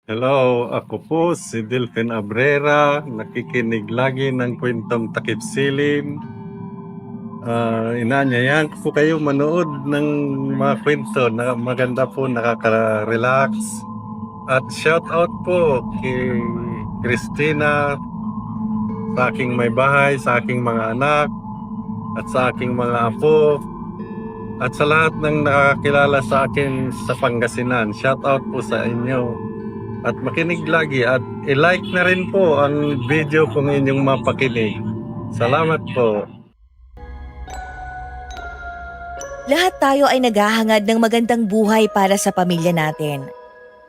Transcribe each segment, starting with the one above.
Hello, ako po si Delphin Abrera, nakikinig lagi ng kwentong takip silim. Inaanyayahan ko po kayo manood ng mga kwento na maganda po, nakaka-relax. At shout out po kay Christina, sa aking may bahay, sa aking mga anak, at sa aking mga apo, at sa lahat ng nakakilala sa akin sa Pangasinan. Shout out po sa inyo. At makinig lagi at i-like na rin po ang video kung inyong mapakinig. Salamat po. Lahat tayo ay naghahangad ng magandang buhay para sa pamilya natin.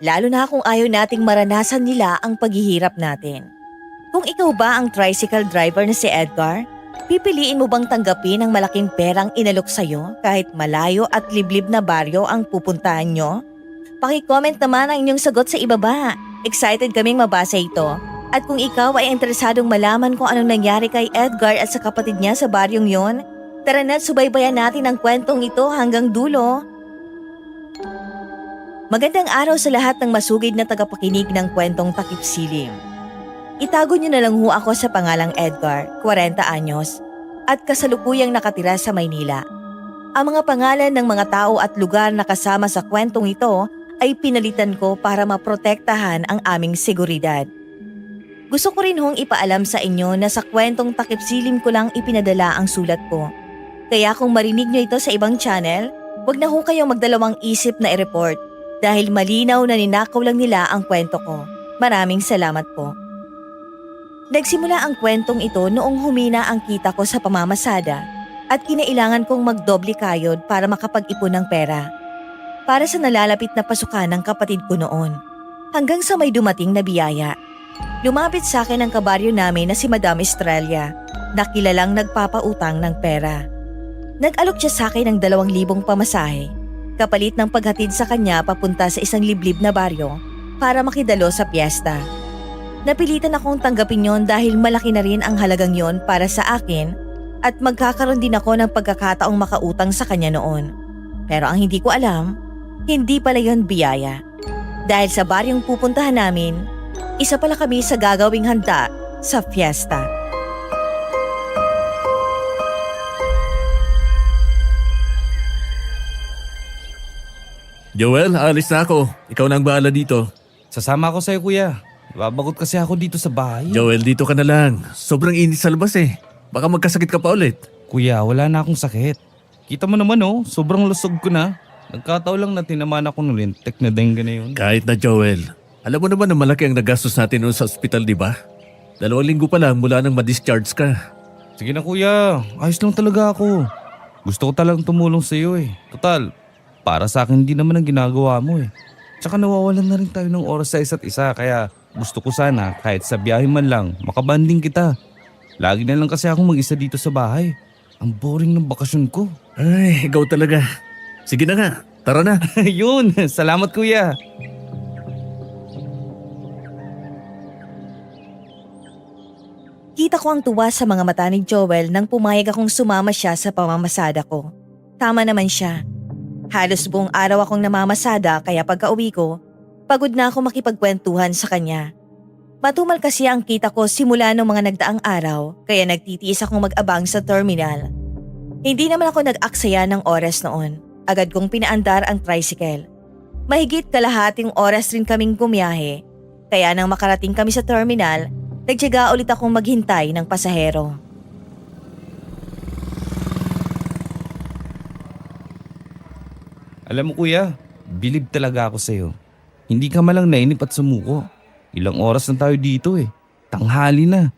Lalo na kung ayaw nating maranasan nila ang paghihirap natin. Kung ikaw ba ang tricycle driver na si Edgar, pipiliin mo bang tanggapin ang malaking perang inalok sa'yo kahit malayo at liblib na baryo ang pupuntahan nyo? Paki-comment naman ang inyong sagot sa ibaba. Excited kaming mabasa ito. At kung ikaw ay interesadong malaman kung anong nangyari kay Edgar at sa kapatid niya sa baryong yon, tara na't subaybayan natin ang kwentong ito hanggang dulo. Magandang araw sa lahat ng masugid na tagapakinig ng kwentong takip silim. Itago niyo na lang ho ako sa pangalang Edgar, 40 anyos, at kasalukuyang nakatira sa Maynila. Ang mga pangalan ng mga tao at lugar na kasama sa kwentong ito ay pinalitan ko para maprotektahan ang aming seguridad. Gusto ko rin hong ipaalam sa inyo na sa kwentong takip silim ko lang ipinadala ang sulat ko. Kaya kung marinig nyo ito sa ibang channel, wag na ho kayong magdalawang isip na i-report dahil malinaw na ninakaw lang nila ang kwento ko. Maraming salamat po. Nagsimula ang kwentong ito noong humina ang kita ko sa pamamasada at kinailangan kong magdoble kayod para makapag-ipon ng pera. Para sa nalalapit na pasukan ng kapatid ko noon. Hanggang sa may dumating na biyaya. Lumapit sa akin ang kabaryo namin na si Madam Estrella na kilalang nagpapautang ng pera. Nag-alok siya sa akin ng 2,000 pamasahe, kapalit ng paghatid sa kanya papunta sa isang liblib na baryo para makidalo sa piyesta. Napilitan akong tanggapin yon dahil malaki na rin ang halagang yon para sa akin at magkakaroon din ako ng pagkakataong makautang sa kanya noon. Pero ang hindi ko alam, hindi pala yon biyaya. Dahil sa baryong pupuntahan namin, isa pala kami sa gagawing handa sa fiesta. Joel, alis na ako. Ikaw na ang bahala dito. Sasama ako sa'yo, kuya. Babagot kasi ako dito sa bahay. Joel, dito ka na lang. Sobrang init sa labas eh. Baka magkasakit ka pa ulit. Kuya, wala na akong sakit. Kita mo naman sobrang lusog ko na. Nagkataon lang na tinamaan ako ng lintik na dengue na yun. Kahit na Joel, alam mo naman na malaki ang nagastos natin noon sa ospital, di ba? 2 linggo pa lang mula nang ma-discharge ka. Sige na kuya, ayos lang talaga ako. Gusto ko talagang tumulong sa iyo eh. Total, para sa akin hindi naman ang ginagawa mo eh. Tsaka nawawalan na rin tayo ng oras sa isa't isa kaya gusto ko sana kahit sa biyahe man lang makabanding kita. Lagi na lang kasi akong mag-isa dito sa bahay. Ang boring ng bakasyon ko. Ay, ikaw talaga. Sige na nga, tara na. Yun, salamat kuya. Kita ko ang tuwa sa mga mata ni Joel nang pumayag akong sumama siya sa pamamasada ko. Tama naman siya. Halos buong araw akong namamasada kaya pagka-uwi ko, pagod na ako makipagkwentuhan sa kanya. Matumal kasi ang kita ko simula ng mga nagdaang araw kaya nagtitiis akong mag-abang sa terminal. Hindi naman ako nag-aksaya ng oras noon. Agad kong pinaandar ang tricycle. Mahigit kalahating oras rin kaming bumiyahe. Kaya nang makarating kami sa terminal, nagtiyaga ulit akong maghintay ng pasahero. Alam mo kuya, bilib talaga ako sa'yo. Hindi ka malang nainip at sumuko. Ilang oras na tayo dito eh. Tanghali na.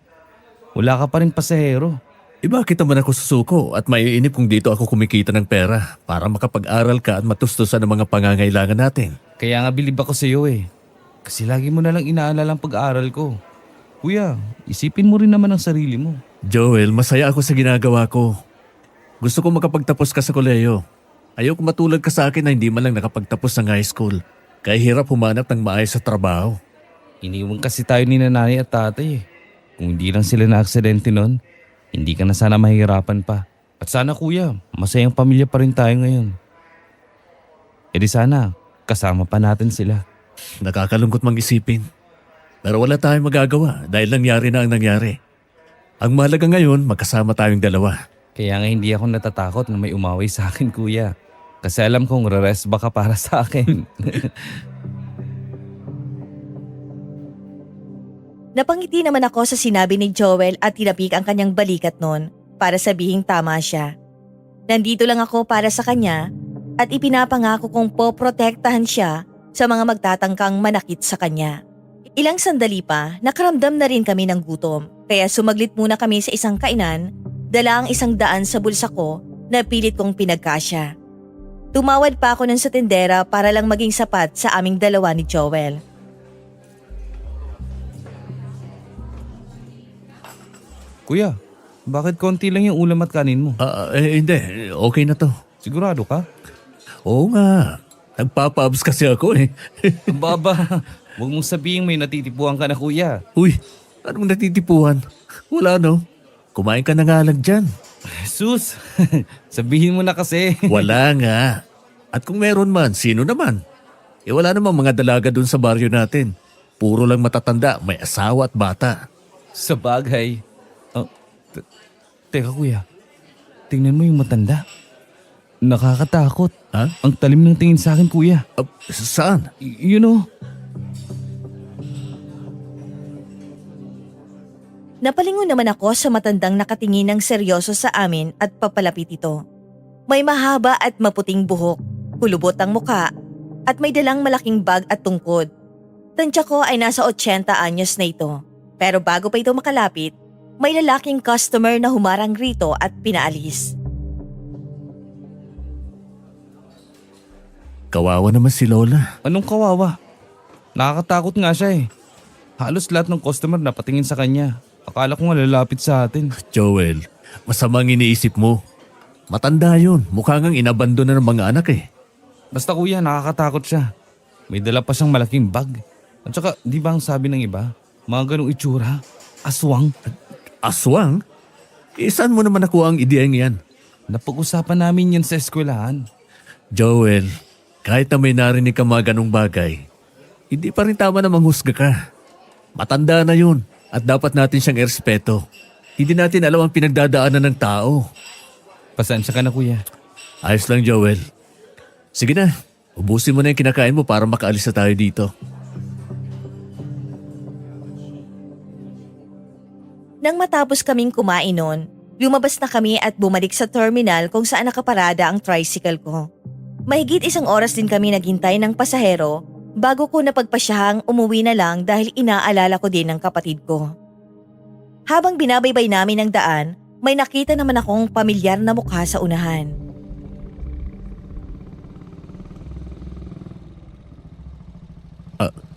Wala ka pa rin pasahero. Bakit naman ako susuko at maiinip kung dito ako kumikita ng pera para makapag-aral ka at matustusan ang mga pangangailangan natin? Kaya nga bilib ako sa'yo eh. Kasi lagi mo nalang inaalala ang pag-aaral ko. Kuya, isipin mo rin naman ang sarili mo. Joel, masaya ako sa ginagawa ko. Gusto ko makapagtapos ka sa koleyo. Ayoko matulad ka sa akin na hindi man lang nakapagtapos ng high school. Kaya hirap humanap ng maayos sa trabaho. Iniwan kasi tayo ni nanay at tatay eh. Kung hindi lang sila na-aksidente nun, hindi ka na sana mahihirapan pa. At sana kuya, masayang pamilya pa rin tayo ngayon. E di sana, kasama pa natin sila. Nakakalungkot mang isipin. Pero wala tayong magagawa dahil nangyari na ang nangyari. Ang mahalaga ngayon, magkasama tayong dalawa. Kaya nga hindi ako natatakot na may umaway sa akin, kuya. Kasi alam kong re-rest ba ka para sa akin. Napangiti naman ako sa sinabi ni Joel at tinapik ang kanyang balikat noon para sabihing tama siya. Nandito lang ako para sa kanya at ipinapangako kong poprotektahan siya sa mga magtatangkang manakit sa kanya. Ilang sandali pa, nakaramdam na rin kami ng gutom kaya sumaglit muna kami sa isang kainan, dala ang 100 sa bulsa ko na pilit kong pinagkasya. Tumawad pa ako nun sa tendera para lang maging sapat sa aming dalawa ni Joel. Kuya, bakit konti lang yung ulam at kanin mo? Hindi. Okay na to. Sigurado ka? Oo nga. Nagpapa-abs kasi ako eh. Ang baba. Huwag mong sabihin may natitipuan ka na, kuya. Uy, anong natitipuhan? Wala no. Kumain ka na nga lang dyan. Jesus, sabihin mo na kasi. Wala nga. At kung meron man, sino naman? Wala namang mga dalaga dun sa baryo natin. Puro lang matatanda, may asawa at bata. Sa bagay. Teka kuya, tingnan mo yung matanda. Nakakatakot. Ha? Ang talim ng tingin sa akin, kuya. Saan? You know. Napalingon naman ako sa matandang nakatingin ng seryoso sa amin at papalapit ito. May mahaba at maputing buhok, kulubot ang muka, at may dalang malaking bag at tungkod. Tansya ko ay nasa 80 anyos na ito. Pero bago pa ito makalapit, may lalaking customer na humarang rito at pinaalis. Kawawa naman si Lola. Anong kawawa? Nakakatakot nga siya eh. Halos lahat ng customer napatingin sa kanya. Akala ko nga lalapit sa atin. Joel, masamang iniisip mo. Matanda yun. Mukha ngang inabandon na ng mga anak eh. Basta kuya, nakakatakot siya. May dala pa siyang malaking bag. At saka, di ba ang sabi ng iba? Mga ganong itsura. Aswang. Aswang? Saan mo naman nakuha ang ideyang yan? Napag-usapan namin yan sa eskwelahan. Joel, kahit na may narinig ka mga ganong bagay, hindi pa rin tama na manghusga ka. Matanda na yun at dapat natin siyang irespeto. Hindi natin alam ang pinagdadaanan ng tao. Pasensya ka na kuya. Ayos lang, Joel. Sige na, ubusin mo na yung kinakain mo para makaalis na tayo dito. Nang matapos kaming kumain noon, lumabas na kami at bumalik sa terminal kung saan nakaparada ang tricycle ko. Mahigit 1 oras din kami naghintay ng pasahero bago ko napagpasyahang umuwi na lang dahil inaalala ko din ang kapatid ko. Habang binabaybay namin ang daan, may nakita naman akong pamilyar na mukha sa unahan.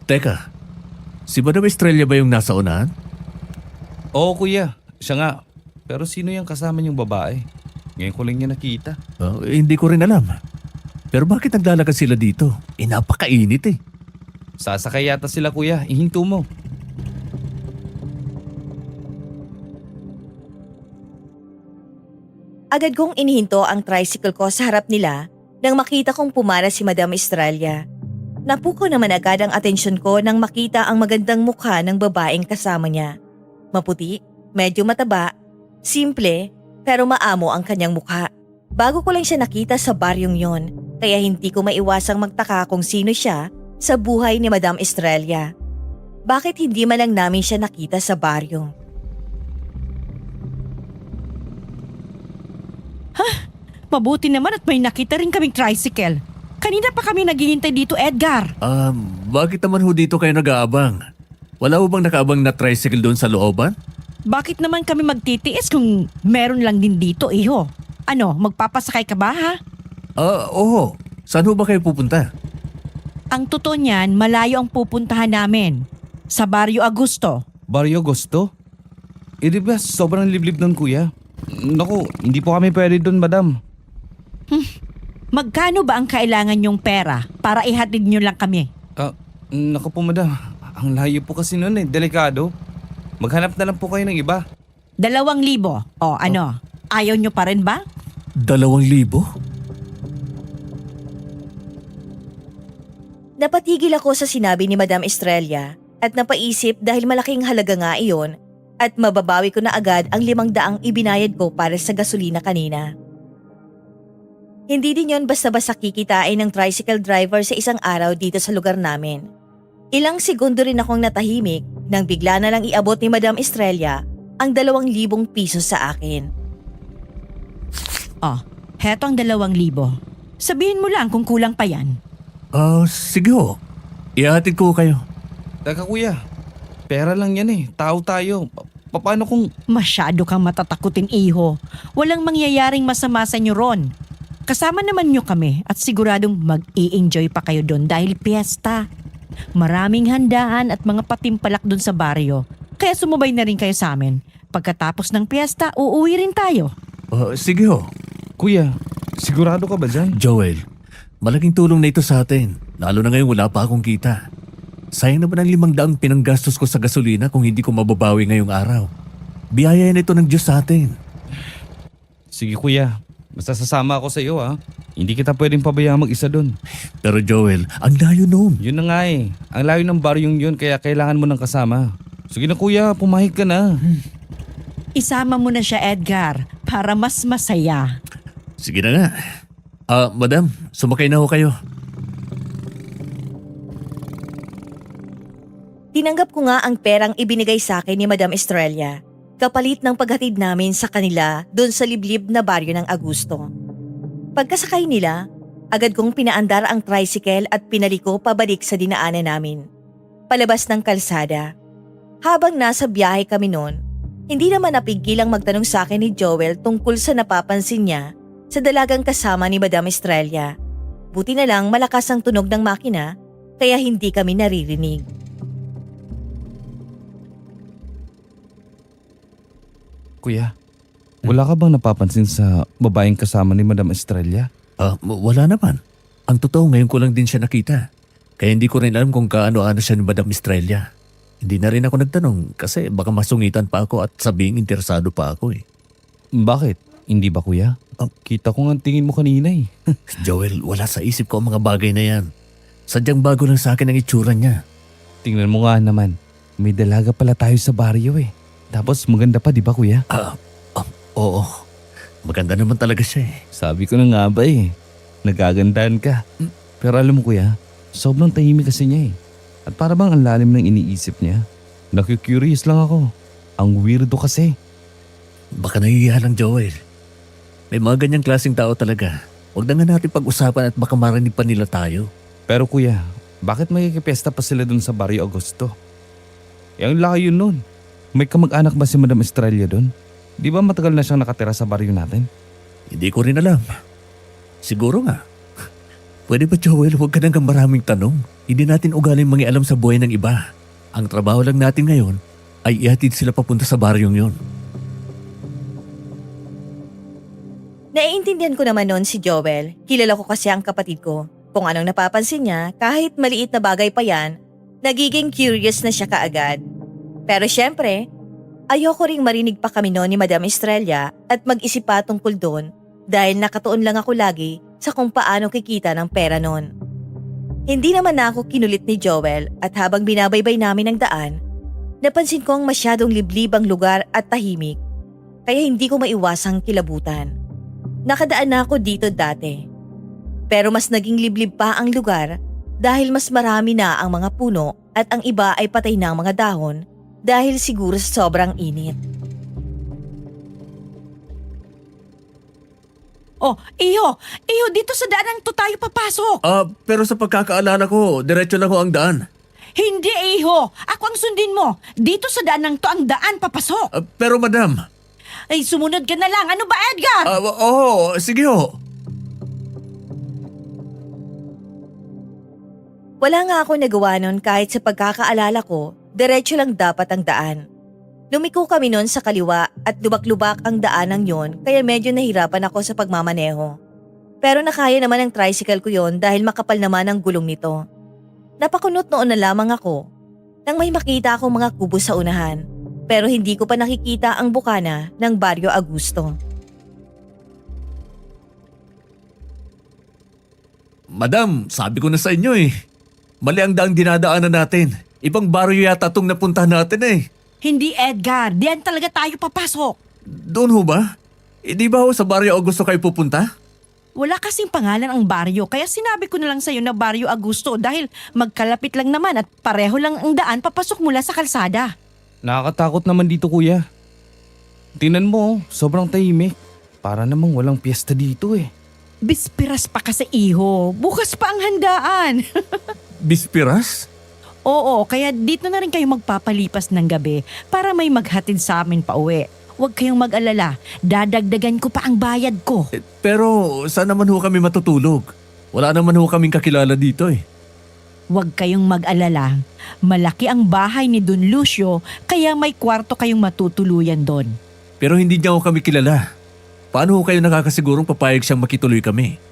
Teka, si Madam Estrella ba yung nasa unahan? Oo kuya, siya nga. Pero sino yung kasama niyong babae? Ngayon ko lang niya nakita. Hindi ko rin alam. Pero bakit naglalakad sila dito? Napakainit eh. Sasakay yata sila kuya, ihinto mo. Agad kong inihinto ang tricycle ko sa harap nila nang makita kong pumara si Madam Estrella. Napuko naman agad ang atensyon ko nang makita ang magandang mukha ng babaeng kasama niya. Maputi, medyo mataba, simple, pero maamo ang kanyang mukha. Bago ko lang siya nakita sa baryong yon, kaya hindi ko maiwasang magtaka kung sino siya sa buhay ni Madam Estrella. Bakit hindi man lang namin siya nakita sa baryo? Mabuti naman at may nakita rin kaming tricycle. Kanina pa kami naghihintay dito, Edgar. Bakit naman ho dito kayo nag-aabang? Wala ho bang nakaabang na tricycle doon sa looban? Bakit naman kami magtitiis kung meron lang din dito, iho? Ano, magpapasakay ka ba, ha? Oo. Saan ho ba kayo pupunta? Ang totoo niyan, malayo ang pupuntahan namin. Sa Barrio Augusto. Barrio Gusto? Di ba sobrang liblib nun kuya? Naku, hindi po kami pwede doon madam. Magkano ba ang kailangan yung pera para ihatid nyo lang kami? Naku po madam, ang layo po kasi nun eh, delikado. Maghanap na lang po kayo ng iba. 2,000. O ano, ayaw nyo pa rin ba? 2,000? Napatigil ako sa sinabi ni Madam Estrella at napaisip dahil malaking halaga nga iyon at mababawi ko na agad ang 500 ibinayad ko para sa gasolina kanina. Hindi din yon basta-basta kikitain ng tricycle driver sa isang araw dito sa lugar namin. Ilang segundo rin akong natahimik nang bigla na lang iabot ni Madam Estrella ang 2,000 pisos sa akin. Oh, heto ang 2,000. Sabihin mo lang kung kulang pa yan. Sige ho. Ihatid ko kayo. Teka kuya, pera lang yan eh. Tao tayo. Paano kung... Masyado kang matatakutin, iho. Walang mangyayaring masama sa inyo ron. Kasama naman nyo kami at siguradong mag-i-enjoy pa kayo doon dahil piyesta. Maraming handaan at mga patimpalak doon sa baryo. Kaya sumubay na rin kayo sa amin. Pagkatapos ng piyesta, uuwi rin tayo. Sige ho. Kuya, sigurado ka ba dyan? Joel, malaking tulong na ito sa atin. Lalo na ngayon wala pa akong kita. Sayang naman ang 500 pinanggastos ko sa gasolina kung hindi ko mababawi ngayong araw. Biyaya na ito ng Diyos sa atin. Sige kuya, basta sasama ako sa iyo ha. Hindi kita pwedeng pabayaan mag-isa doon. Pero Joel, ang layo noon. Yun na nga eh. Ang layo ng baryong yun kaya kailangan mo ng kasama. Sige na kuya, pumahig ka na. Isama mo na siya, Edgar, para mas masaya. Sige na nga. Madam, sumakay na ho kayo. Tinanggap ko nga ang perang ibinigay sa akin ni Madam Estrella, kapalit ng paghatid namin sa kanila doon sa liblib na baryo ng Agusto. Pagkasakay nila, agad kong pinaandar ang tricycle at pinaliko pabalik sa dinaanan namin, palabas ng kalsada. Habang nasa biyahe kami noon, hindi naman napigilang magtanong sa akin ni Joel tungkol sa napapansin niya sa dalagang kasama ni Madam Estrella. Buti na lang malakas ang tunog ng makina kaya hindi kami naririnig. Kuya, wala ka bang napapansin sa babaeng kasama ni Madam Estrella? Wala naman. Ang totoo ngayon ko lang din siya nakita. Kaya hindi ko rin alam kung kaano-ano siya ni Madam Estrella. Hindi na rin ako nagtanong kasi baka masungitan pa ako at sabing interesado pa ako eh. Bakit? Hindi ba kuya? Kita ko nga ang tingin mo kanina eh. Joel, wala sa isip ko ang mga bagay na yan. Sadyang bago lang sa akin ang itsura niya. Tingnan mo nga naman. May dalaga pala tayo sa baryo eh. Tapos maganda pa di ba kuya? Oo. Maganda naman talaga siya eh. Sabi ko na nga ba eh. Nagagandaan ka. Pero alam mo kuya, sobrang tahimik kasi niya eh. At para bang ang lalim ng iniisip niya. Naku-curious lang ako. Ang weirdo kasi. Baka nahihiya lang, Joel. May mga ganyang klaseng tao talaga. Huwag na nga natin pag-usapan at baka marinig pa nila tayo. Pero kuya, bakit magkikipesta pa sila dun sa Barrio Agosto? Ang layo nun. May kamag-anak ba si Madam Estrella dun? Di ba matagal na siyang nakatira sa baryo natin? Hindi ko rin alam. Siguro nga. Pwede ba, Joel, huwag ka nang maraming tanong? Hindi natin ugaling mangialam sa buhay ng iba. Ang trabaho lang natin ngayon ay ihatid sila papunta sa baryong yon. Naiintindihan ko naman noon si Joel. Kilala ko kasi ang kapatid ko. Kung anong napapansin niya, kahit maliit na bagay pa yan, nagiging curious na siya kaagad. Pero syempre, ayoko ring marinig pa kami noon ni Madam Estrella at mag-isip pa tungkol doon dahil nakatuon lang ako lagi sa kung paano kikita ng pera noon. Hindi naman na ako kinulit ni Joel at habang binabaybay namin ang daan, napansin ko ang masyadong liblib ang lugar at tahimik kaya hindi ko maiwasang kilabutan. Nakadaan na ako dito dati. Pero mas naging liblib pa ang lugar dahil mas marami na ang mga puno at ang iba ay patay na ang mga dahon dahil siguro sa sobrang init. Oh, iho, dito sa daanang to tayo papasok. Pero sa pagkakaalala ko, diretso lang ho ang daan. Hindi, iho. Ako ang sundin mo. Dito sa daanang to ang daan papasok. Pero madam. Ay, sumunod ka na lang. Ano ba, Edgar? Oo, sige ho. Wala nga ako nagawa nun kahit sa pagkakaalala ko, diretso lang dapat ang daan. Lumiko kami nun sa kaliwa at lubak-lubak ang daanang yon kaya medyo nahirapan ako sa pagmamaneho. Pero nakaya naman ang tricycle ko yon dahil makapal naman ang gulong nito. Napakunot noon na lamang ako nang may makita akong mga kubo sa unahan pero hindi ko pa nakikita ang bukana ng Barrio Agusto. Madam, sabi ko na sa inyo eh. Mali ang daang dinadaanan natin. Ibang baryo yata itong napuntahan natin eh. Hindi, Edgar. Diyan talaga tayo papasok. Doon ho ba? Di ba ho sa baryo Augusto kayo pupunta? Wala kasing pangalan ang baryo, kaya sinabi ko na lang sa'yo na Baryo Augusto dahil magkalapit lang naman at pareho lang ang daan papasok mula sa kalsada. Nakakatakot naman dito kuya. Tingnan mo, sobrang tahimik. Para namang walang piyesta dito eh. Bispiras pa kasi iho, bukas pa ang handaan. Bispiras? Oo, kaya dito na rin kayo magpapalipas ng gabi para may maghatid sa amin pa uwi. Huwag kayong mag-alala, dadagdagan ko pa ang bayad ko. Pero saan naman ho kami matutulog? Wala naman ho kaming kakilala dito eh. Huwag kayong mag-alala, malaki ang bahay ni Don Lucio kaya may kwarto kayong matutuluyan doon. Pero hindi niya ho kami kilala. Paano ho kayo nakakasigurong papayag siyang makituloy kami?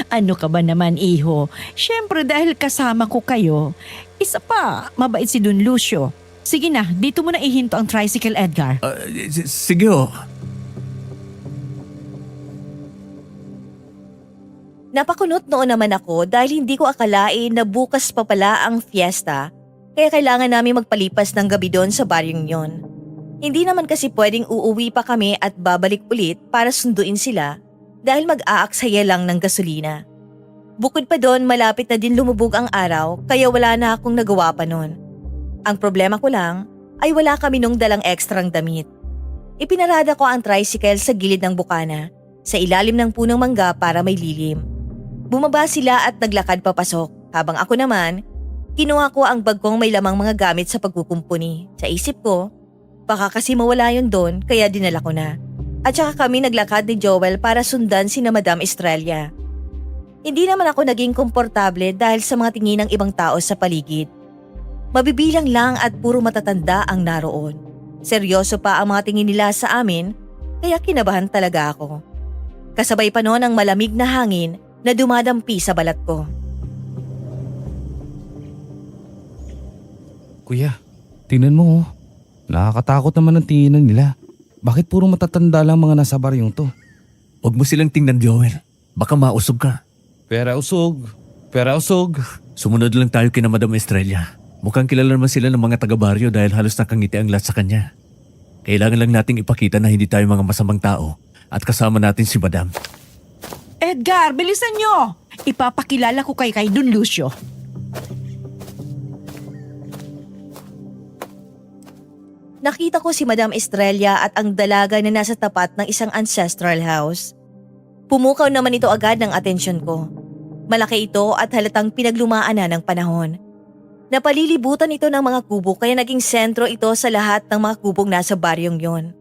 Ano ka ba naman, iho? Siyempre dahil kasama ko kayo. Isa pa, mabait si Don Lucio. Sige na, dito mo na ihinto ang tricycle, Edgar. Sige ho. Napakunot noon naman ako dahil hindi ko akalain na bukas pa pala ang fiesta, kaya kailangan namin magpalipas ng gabi doon sa baryong yon. Hindi naman kasi pwedeng uuwi pa kami at babalik ulit para sunduin sila dahil mag-aaksaya lang ng gasolina. Bukod pa doon, malapit na din lumubog ang araw kaya wala na akong nagawa pa noon. Ang problema ko lang ay wala kami nung dalang ekstrang damit. Ipinarada ko ang tricycle sa gilid ng bukana, sa ilalim ng punong mangga para may lilim. Bumaba sila at naglakad papasok, habang ako naman, kinuha ko ang bag kong may lamang mga gamit sa pagkukumpuni. Sa isip ko, baka kasi mawala yun doon kaya dinala ko na. At saka kami naglakad ni Joel para sundan sina Madam Estrella. Hindi naman ako naging komportable dahil sa mga tingin ng ibang tao sa paligid. Mabibilang lang at puro matatanda ang naroon. Seryoso pa ang mga tingin nila sa amin, kaya kinabahan talaga ako. Kasabay pa noon ang malamig na hangin na dumadampi sa balat ko. Kuya, tingnan mo oh. Nakakatakot naman ang tinginan nila. Bakit puro matatanda lang mga nasa baryong to? Huwag mo silang tingnan, Joel. Baka mausog ka. Pera usog. Pera usog. Sumunod lang tayo kina Madam Estrella. Mukhang kilala naman sila ng mga taga-baryo dahil halos nakangiti ang lahat sa kanya. Kailangan lang nating ipakita na hindi tayo mga masamang tao at kasama natin si Madam. Edgar, bilisan nyo! Ipapakilala ko kay Don Lucio. Nakita ko si Madam Estrella at ang dalaga na nasa tapat ng isang ancestral house. Pumukaw naman ito agad ng atensyon ko. Malaki ito at halatang pinaglumaan na ng panahon. Napalilibutan ito ng mga kubo kaya naging sentro ito sa lahat ng mga kubong nasa baryong yon.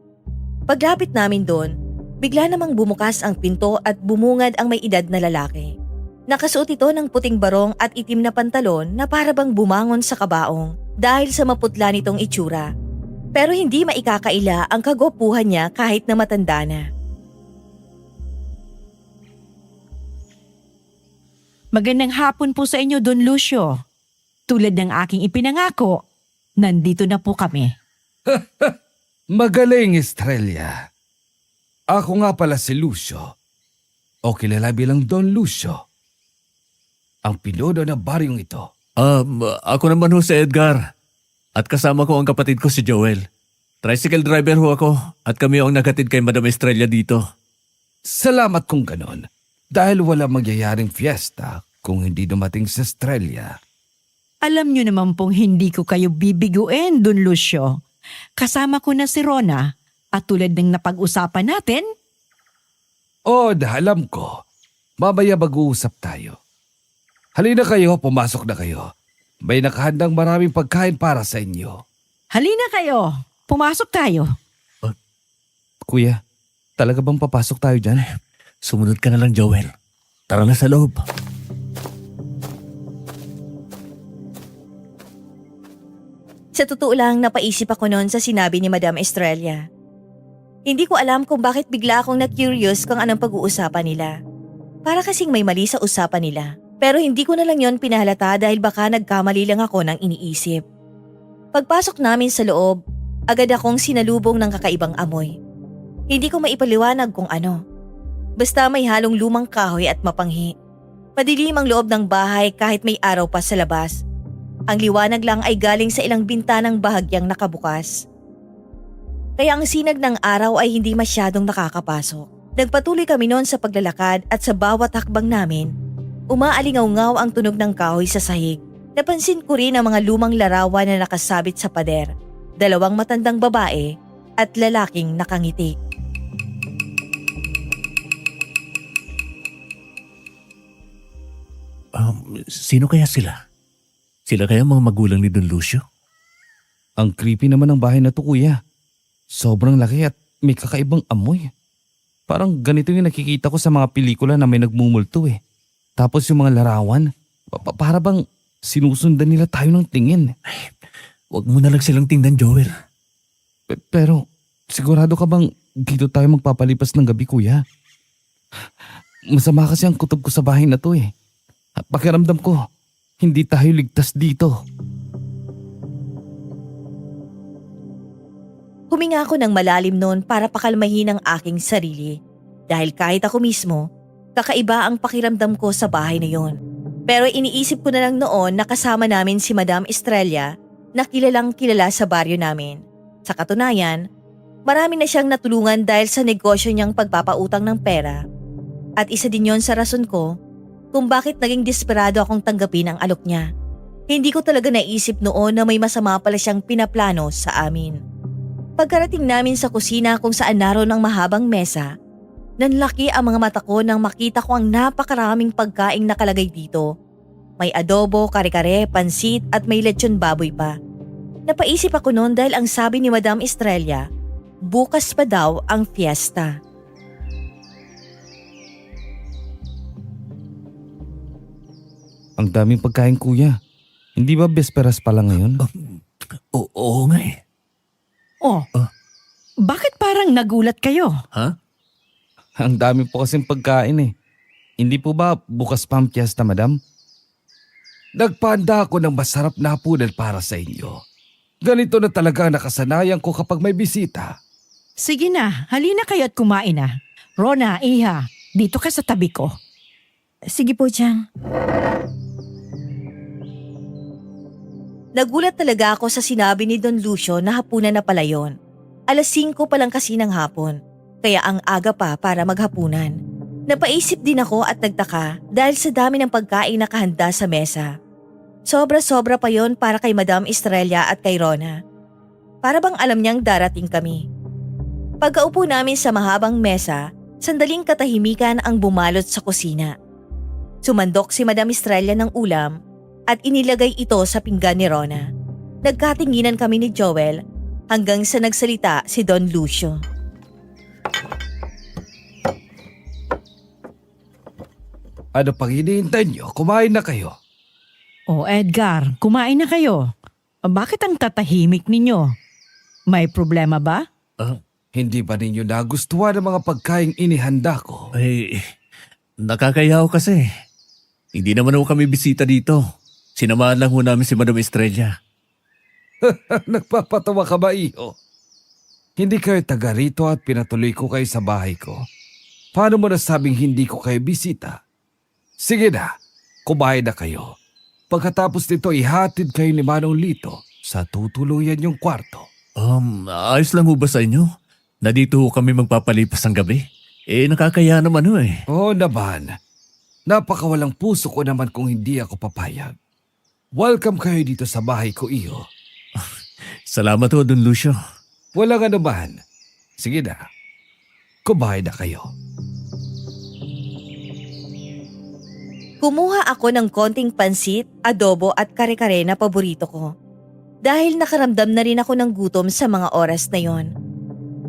Paglapit namin doon, bigla namang bumukas ang pinto at bumungad ang may edad na lalaki. Nakasuot ito ng puting barong at itim na pantalon na para bang bumangon sa kabaong dahil sa maputla nitong itsura. Pero hindi maikakaila ang kagwapuhan niya kahit na matanda na. Magandang hapon po sa inyo, Don Lucio. Tulad ng aking ipinangako, nandito na po kami. Magaling, Estrella. Ako nga pala si Lucio. O kilala bilang Don Lucio. Ang pilodo ng baryong ito. Ako naman ho si Edgar. At kasama ko ang kapatid ko si Joel. Tricycle driver ho ako at kami ang naghatid kay Madam Estrella dito. Salamat kung ganon. Dahil wala magyayaring fiesta kung hindi dumating si Estrella. Alam nyo naman pong hindi ko kayo bibiguin, Don Lucio. Kasama ko na si Rona at tulad ng napag-usapan natin. Alam ko. Mamaya mag-uusap tayo. Halina kayo, pumasok na kayo. May nakahandang maraming pagkain para sa inyo. Halina kayo, pumasok tayo. Kuya, talaga bang papasok tayo dyan? Sumunod ka na lang, Joel. Tara na sa loob. Sa totoo lang, napaisip ako noon sa sinabi ni Madam Estrella. Hindi ko alam kung bakit bigla akong na-curious kung anong pag-uusapan nila. Para kasing may mali sa usapan nila. Pero hindi ko na lang yon pinahalata dahil baka nagkamali lang ako ng iniisip. Pagpasok namin sa loob, agad akong sinalubong ng kakaibang amoy. Hindi ko maipaliwanag kung ano. Basta may halong lumang kahoy at mapanghi. Madilim ang loob ng bahay kahit may araw pa sa labas. Ang liwanag lang ay galing sa ilang bintanang bahagyang nakabukas. Kaya ang sinag ng araw ay hindi masyadong nakakapasok. Nagpatuloy kami noon sa paglalakad at sa bawat hakbang namin, umaalingaw-ngaw ang tunog ng kahoy sa sahig. Napansin ko rin ang mga lumang larawan na nakasabit sa pader, 2 matandang babae at lalaking nakangiti. Sino kaya sila? Sila kaya mga magulang ni Don Lucio? Ang creepy naman ng bahay na to, kuya. Sobrang laki at may kakaibang amoy. Parang ganito yung nakikita ko sa mga pelikula na may nagmumulto eh. Tapos yung mga larawan, para bang sinusundan nila tayo ng tingin. Huwag mo na lang silang tingnan, Joel. Pero sigurado ka bang dito tayo magpapalipas ng gabi, kuya? Masama kasi ang kutob ko sa bahay na to eh. At pakiramdam ko, hindi tayo ligtas dito. Huminga ako ng malalim noon para pakalmahin ang aking sarili. Dahil kahit ako mismo, kakaiba ang pakiramdam ko sa bahay na yon. Pero iniisip ko na lang noon na kasama namin si Madam Estrella na kilalang kilala sa baryo namin. Sa katunayan, marami na siyang natulungan dahil sa negosyo niyang pagpapautang ng pera. At isa din yon sa rason ko kung bakit naging desperado akong tanggapin ang alok niya. Hindi ko talaga naisip noon na may masama pala siyang pinaplano sa amin. Pagkarating namin sa kusina kung saan naroon ang mahabang mesa, nanlaki ang mga mata ko nang makita ko ang napakaraming pagkaing nakalagay dito. May adobo, kare-kare, pansit at may lechon baboy pa. Napaisip ako noon dahil ang sabi ni Madam Estrella, bukas pa daw ang fiesta. Ang daming pagkain, kuya. Hindi ba besperas pa lang ngayon? Oo nga eh. Oh, bakit parang nagulat kayo? Ha? Ang dami po kasing pagkain eh. Hindi po ba bukas pa ang piyesta, madam? Nagpahanda ako ng masarap na hapunan para sa inyo. Ganito na talaga ang nakasanayan ko kapag may bisita. Sige na, halina kayo at kumain na. Rona, Iha, dito ka sa tabi ko. Sige po, Chang. Nagulat talaga ako sa sinabi ni Don Lucio na hapunan na pala yun. 5:00 pa lang kasi ng hapon, kaya ang aga pa para maghapunan. Napaisip din ako at nagtaka dahil sa dami ng pagkain nakahanda sa mesa. Sobra-sobra pa yon para kay Madam Estrella at kay Rona. Para bang alam niyang darating kami. Pagkaupo namin sa mahabang mesa, sandaling katahimikan ang bumalot sa kusina. Sumandok si Madam Estrella ng ulam at inilagay ito sa pinggan ni Rona. Nagkatinginan kami ni Joel hanggang sa nagsalita si Don Lucio. Ano pang hinihintay niyo? Kumain na kayo. Oh, Edgar, kumain na kayo. Bakit ang tatahimik ninyo? May problema ba? Hindi ba ninyo nagustuhan ang mga pagkain inihanda ko? Ay, nakakayaw kasi. Hindi naman ako kami bisita dito. Sinamahan lang ho namin si Madam Estrella. Nagpapatawa ka ba, iho? Hindi kayo taga rito at pinatuloy ko kayo sa bahay ko. Paano mo nasabing hindi ko kayo bisita? Sige na, kumain na kayo. Pagkatapos nito, ihatid kayo ni Manong Lito sa tutuluyan yung kwarto. Ayos lang ho ba sa inyo? Na dito ho kami magpapalipas ng gabi? Nakakaya naman ho eh. Oo naman. Napakawalang puso ko naman kung hindi ako papayag. Welcome kayo dito sa bahay ko, iho. Salamat ho, Don Lucio. Walang anuman. Sige na, kumain na kayo. Kumuha ako ng konting pansit, adobo at kare-kare na paborito ko. Dahil nakaramdam na rin ako ng gutom sa mga oras na yon.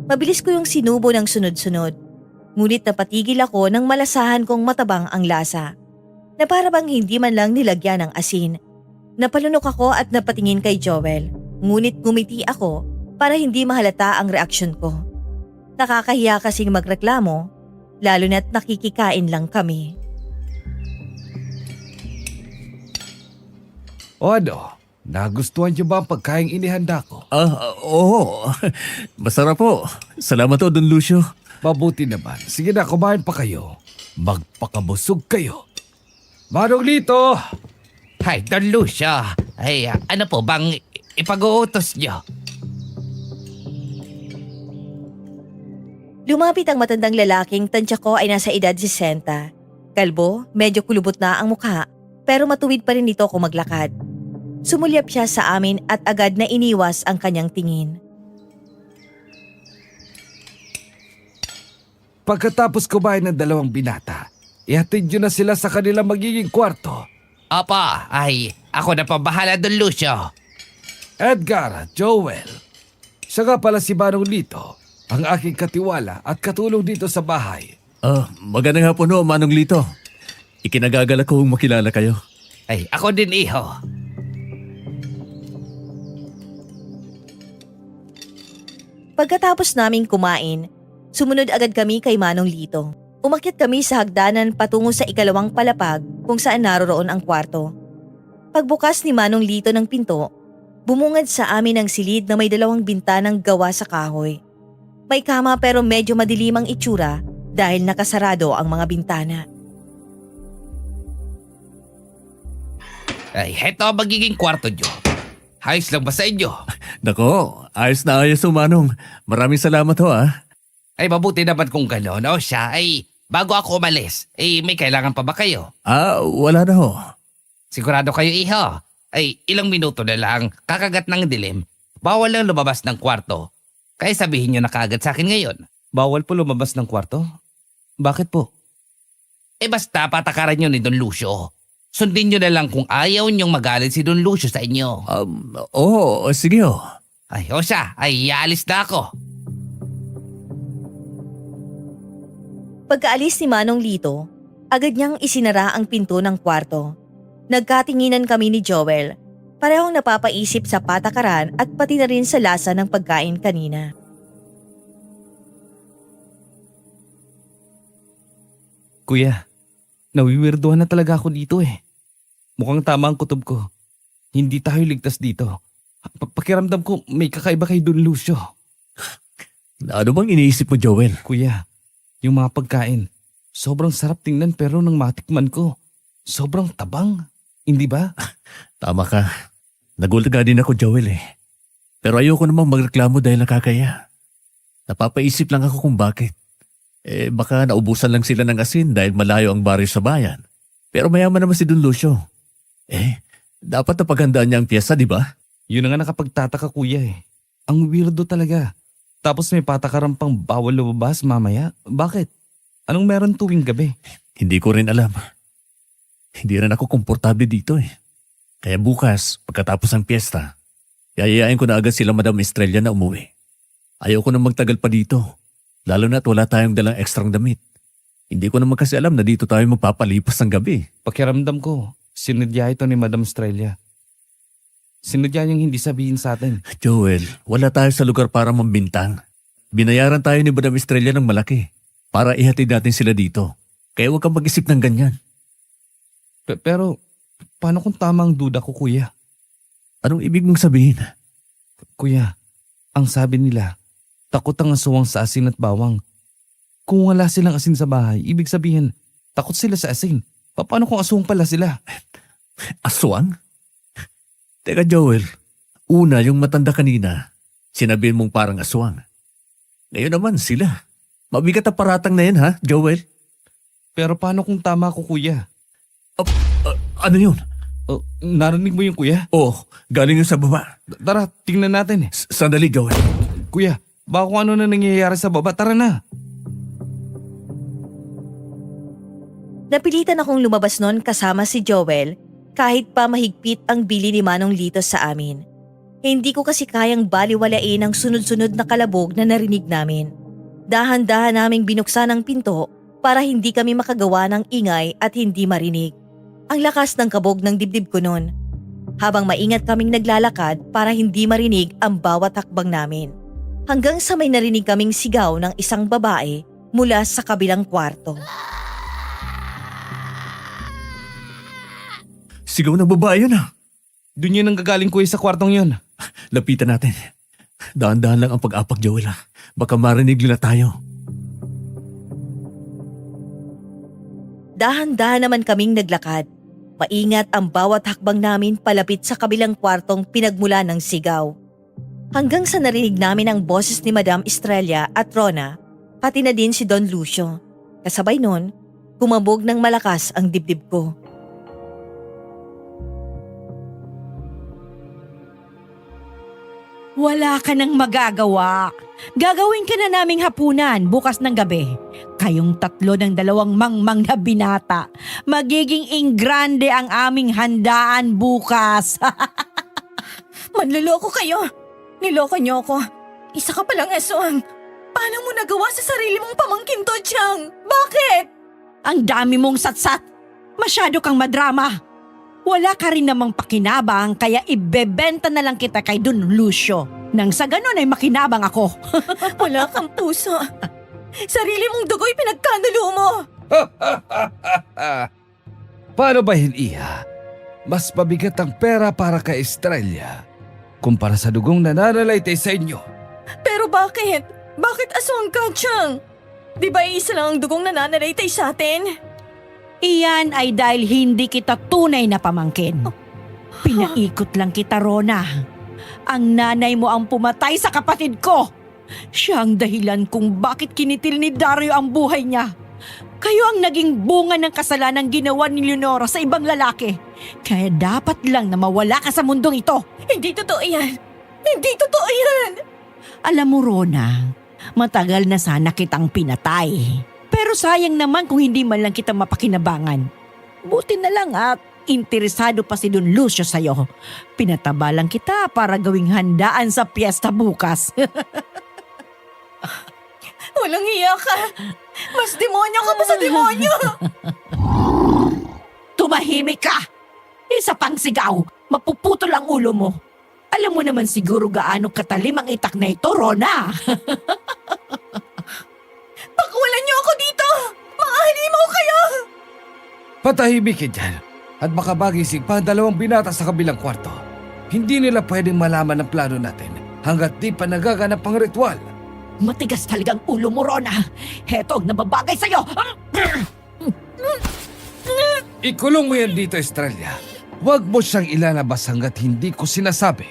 Mabilis ko yung sinubo ng sunod-sunod. Ngunit napatigil ako nang malasahan kong matabang ang lasa. Na para bang hindi man lang nilagyan ng asin. Napalunok ako at napatingin kay Joel. Ngunit ngumiti ako para hindi mahalata ang reaksyon ko. Nakakahiya kasing magreklamo, lalo na't nakikikain lang kami. O ano, nagustuhan niyo ba ang pagkain inihanda ko? Oo. Masarap po. Salamat ho, Don Lucio. Mabuti naman. Sige na, kumain pa kayo. Magpakabusog kayo. Manong Lito! Hi, Don Lucio. Ay, ano po bang ipag-uutos nyo? Lumapit ang matandang lalaking tansya ko ay nasa edad 60. Kalbo, medyo kulubot na ang mukha, pero matuwid pa rin ito kung maglakad. Sumulyap siya sa amin at agad na iniwas ang kanyang tingin. Pagkatapos kumain ng 2 binata, ihatid nyo na sila sa kanilang magiging kwarto. Opo, ay, ako na pabahala, Don Lucio. Edgar, Joel. Siya nga pala si Manong Lito, ang aking katiwala at katulong dito sa bahay. Magandang hapon ho, Manong Lito. Ikinagagalak kong makilala kayo. Ay, ako din, iho. Pagkatapos naming kumain, sumunod agad kami kay Manong Lito. Umakyat kami sa hagdanan patungo sa ikalawang palapag kung saan naroroon ang kwarto. Pagbukas ni Manong Lito ng pinto, bumungad sa amin ang silid na may 2 bintanang gawa sa kahoy. May kama pero medyo madilim ang itsura dahil nakasarado ang mga bintana. Ay, heto ang magiging kwarto nyo. Ayos lang ba sa inyo? Nako, ayos na ayos ho, Manong. Maraming salamat ho, ah. Ay, mabuti naman kung gano'n. O siya, ay, bago ako umalis, may kailangan pa ba kayo? Wala na ho. Sigurado kayo, iho. Ay, ilang minuto na lang, kakagat ng dilim. Bawal lang lumabas ng kwarto. Kaya sabihin nyo na kaagad sa akin ngayon. Bawal po lumabas ng kwarto? Bakit po? Basta patakaran nyo ni Don Lucio. Sundin nyo na lang kung ayaw nyong magalit si Don Lucio sa inyo. Oo, sige ho. Ay, o siya, ay aalis na ako. Pagkaalis ni Manong Lito, agad niyang isinara ang pinto ng kwarto. Nagkatinginan kami ni Joel, parehong napapaisip sa patakaran at pati na rin sa lasa ng pagkain kanina. Kuya, nawiwirduhan na talaga ako dito eh. Mukhang tama ang kutob ko. Hindi tayo ligtas dito. Pakiramdam ko may kakaiba kay Don Lucio. Ano bang iniisip mo, Joel? Kuya, yung mga pagkain, sobrang sarap tingnan pero nang matikman ko, sobrang tabang. Hindi ba? Tama ka. Nagulat nga din ako, Joel eh. Pero ayoko namang magreklamo dahil nakakaya. Napapaisip lang ako kung bakit. Baka naubusan lang sila ng asin dahil malayo ang baryo sa bayan. Pero mayaman naman si Don Lucio. Dapat napaghandaan niya ang piyesa, di ba? Yun na nga nakapagtataka kuya eh. Ang weirdo talaga. Tapos may patakaran pang bawal lumabas mamaya. Bakit? Anong meron tuwing gabi? Hindi ko rin alam. Hindi rin ako komportable dito eh. Kaya bukas, pagkatapos ng piyesta, yayayain ko na agad sila Madam Estrella na umuwi. Ayoko na magtagal pa dito. Lalo na't wala tayong dalang ekstrang damit. Hindi ko naman kasi alam na dito tayo magpapalipas ng gabi. Pakiramdam ko, sinadya ito ni Madam Estrella. Sinadya niyang hindi sabihin sa atin. Joel, wala tayo sa lugar para mambintang. Binayaran tayo ni Madam Estrella ng malaki para ihatid natin sila dito. Kaya huwag kang mag-isip ng ganyan. Pero, paano kung tama ang duda ko kuya? Anong ibig mong sabihin? Kuya, ang sabi nila, takot ang aswang sa asin at bawang. Kung wala silang asin sa bahay, ibig sabihin, takot sila sa asin. Paano kung aswang pala sila? Aswang? Teka Joel, una yung matanda kanina, sinabihin mong parang aswang. Ngayon naman sila. Mabigat ang paratang na yan ha, Joel? Pero paano kung tama ko kuya? Ano yun? Narinig mo yung kuya? Oh, galing yun sa baba. Tara, tingnan natin eh. Sandali Joel. Kuya, baka kung ano na nangyayari sa baba, tara na. Napilitan akong lumabas noon kasama si Joel kahit pa mahigpit ang bili ni Manong Lito sa amin. Hindi ko kasi kayang baliwalain ang sunod-sunod na kalabog na narinig namin. Dahan-dahan naming binuksan ang pinto para hindi kami makagawa ng ingay at hindi marinig. Ang lakas ng kabog ng dibdib ko noon. Habang maingat kaming naglalakad para hindi marinig ang bawat hakbang namin. Hanggang sa may narinig kaming sigaw ng isang babae mula sa kabilang kwarto. Sigaw ng babae yun ah. Doon yun ang gagaling kuya sa kwartong yun. Lapitan natin. Dahan-dahan lang ang pag-apak Joel ah. Baka marinig nila tayo. Dahan-dahan naman kaming naglakad. Maingat ang bawat hakbang namin palapit sa kabilang kwartong pinagmula ng sigaw. Hanggang sa narinig namin ang boses ni Madam Estrella at Rona, pati na din si Don Lucio. Kasabay nun, kumabog ng malakas ang dibdib ko. Wala ka nang magagawa. Gagawin ka na naming hapunan bukas ng gabi. Kayong tatlo ng dalawang mangmang na binata. Magiging ingrande ang aming handaan bukas. Manloloko kayo. Niloko niyo ako. Isa ka palang aswang. Paano mo nagawa sa sarili mong pamangkin to, Chang? Bakit? Ang dami mong satsat. Masyado kang madrama. Wala ka rin namang pakinabang kaya ibebenta na lang kita kay Don Lucio. Nang sa ganun ay makinabang ako. Wala kang puso. Sarili mong dugo'y pinagkanulo mo. Paano ba Iha? Mas pabigat ang pera para kay Estrella kumpara sa dugong nananalaytay sa inyo. Pero bakit? Bakit aswang ka, Chang? Di ba isa lang ang dugong nananalaytay sa atin? Iyan ay dahil hindi kita tunay na pamangkin. Pinaikot lang kita, Rona. Ang nanay mo ang pumatay sa kapatid ko. Siya ang dahilan kung bakit kinitil ni Dario ang buhay niya. Kayo ang naging bunga ng kasalanang ginawa ni Leonora sa ibang lalaki. Kaya dapat lang na mawala ka sa mundong ito. Hindi totoo yan. Hindi totoo yan. Alam mo, Rona, matagal na sana kitang pinatay. Pero sayang naman kung hindi man lang kita mapakinabangan. Buti na lang at interesado pa si Don Lucio sa'yo. Pinataba lang kita para gawing handaan sa piyesta bukas. Walang hiya ka. Mas demonyo ka pa sa demonyo. Tumahimik ka! Isa pang sigaw, mapuputol ang ulo mo. Alam mo naman siguro gaano katalim ang itak na ito, Rona. Pakawalan niyo ako dito. Mga halimaw kayo. Patahimik ka dyan at baka magising pa ang dalawang binata sa kabilang kwarto. Hindi nila pwedeng malaman ang plano natin hanggat di pa nagaganap ang ritual. Matigas talagang ulo mo, Rona. Heto ang nababagay sa'yo. Ikulong mo yan dito, Estrella. Huwag mo siyang ilalabas hanggat hindi ko sinasabi.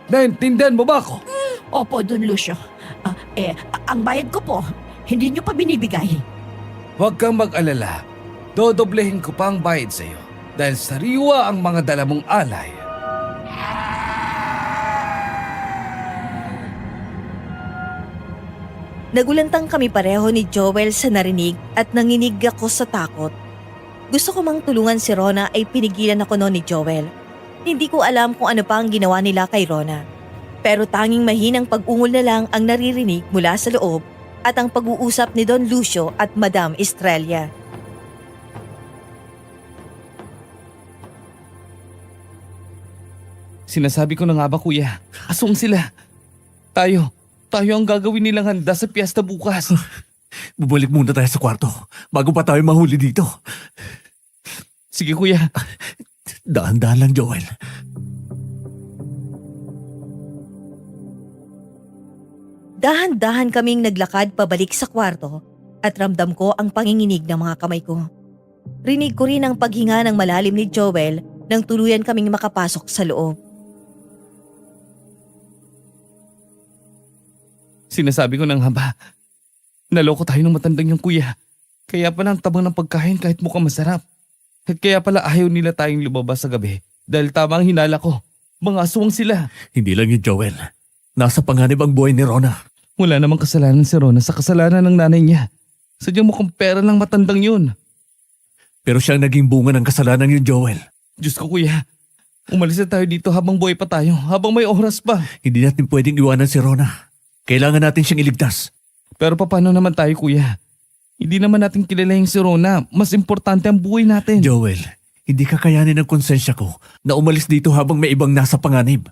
Naintindihan mo ba ako? Opo, Don Lucio. Ang bayad ko po, hindi niyo pa binibigay. Huwag kang mag-alala. Dodoblehin ko pa ang bayad sa'yo dahil sariwa ang mga dala mong alay. Nagulantang kami pareho ni Joel sa narinig at nanginig ako sa takot. Gusto ko mang tulungan si Rona ay pinigilan ako noon ni Joel. Hindi ko alam kung ano pa ang ginawa nila kay Rona. Pero tanging mahinang pag-ungol na lang ang naririnig mula sa loob at ang pag-uusap ni Don Lucio at Madam Estrella. Sinasabi ko na nga ba, kuya? Aswang sila. Tayo ang gagawin nilang handa sa piyesta bukas. Bubalik muna tayo sa kwarto bago pa tayo mahuli dito. Sige, kuya. Daan-daan lang, Joel. Dahan-dahan kaming naglakad pabalik sa kwarto at ramdam ko ang panginginig ng mga kamay ko. Rinig ko rin ang paghinga ng malalim ni Joel nang tuluyan kaming makapasok sa loob. Sinasabi ko ng haba. Naloko tayo ng matandang yung kuya. Kaya pala ang tabang ng pagkain kahit mukhang masarap. At kaya pala ayaw nila tayong lumabas sa gabi dahil tama ang hinala ko. Mga aswang sila. Hindi lang yun, Joel. Nasa panganib ang buhay ni Rona. Wala namang kasalanan si Rona sa kasalanan ng nanay niya. Sadyang mukhang pera lang matandang yun. Pero siyang naging bunga ng kasalanan ni Joel. Diyos ko, kuya. Umalis na tayo dito habang buhay pa tayo, habang may oras pa. Hindi natin pwedeng iwanan si Rona. Kailangan natin siyang iligtas. Pero paano naman tayo, kuya? Hindi naman natin kilala yung si Rona. Mas importante ang buhay natin. Joel, hindi kakayanin ng konsensya ko na umalis dito habang may ibang nasa panganib.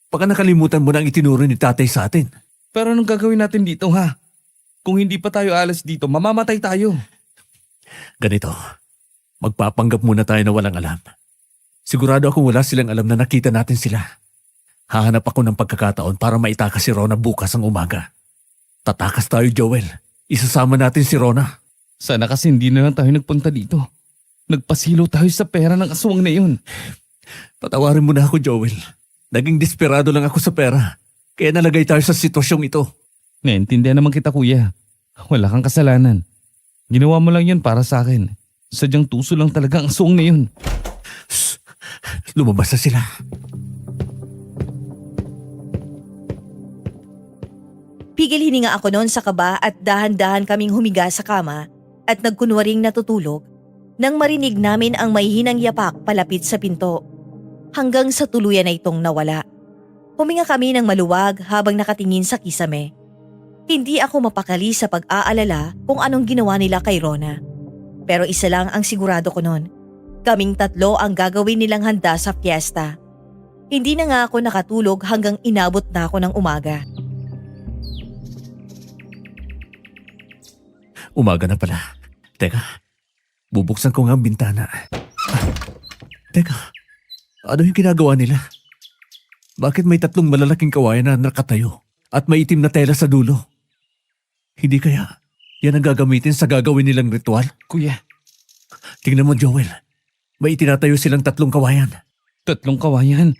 Baka nakalimutan mo na ang itinuro ni tatay sa atin. Pero anong gagawin natin dito, ha? Kung hindi pa tayo alas dito, mamamatay tayo. Ganito, magpapanggap muna tayo na walang alam. Sigurado akong wala silang alam na nakita natin sila. Hahanap ako ng pagkakataon para maitakas si Rona bukas ang umaga. Tatakas tayo, Joel. Isasama natin si Rona. Sana kasi hindi na lang tayo nagpunta dito. Nagpasilaw tayo sa pera ng aswang na yun. Patawarin mo na ako, Joel. Naging desperado lang ako sa pera. Kaya nalagay tayo sa sitwasyong ito. Naintindihan naman kita, kuya. Wala kang kasalanan. Ginawa mo lang yun para sa akin. Sadyang tuso lang talaga ang aswang na yun. Lumabas na sila. Pigil hininga ako noon sa kaba at dahan-dahan kaming humiga sa kama at nagkunwaring natutulog nang marinig namin ang mahihinang yapak palapit sa pinto. Hanggang sa tuluyan na itong nawala. Huminga kami ng maluwag habang nakatingin sa kisame. Hindi ako mapakali sa pag-aalala kung anong ginawa nila kay Rona. Pero isa lang ang sigurado ko noon. Kaming tatlo ang gagawin nilang handa sa fiesta. Hindi na nga ako nakatulog hanggang inabot na ako ng umaga. Umaga na pala. Teka, bubuksan ko nga ang bintana. Teka, ano yung ginagawa nila? Bakit may 3 malalaking kawayan na nakatayo at may itim na tela sa dulo? Hindi kaya yan ang gagamitin sa gagawin nilang ritual? Kuya, Tingnan mo, Joel. May itinatayo silang 3 kawayan. 3 kawayan.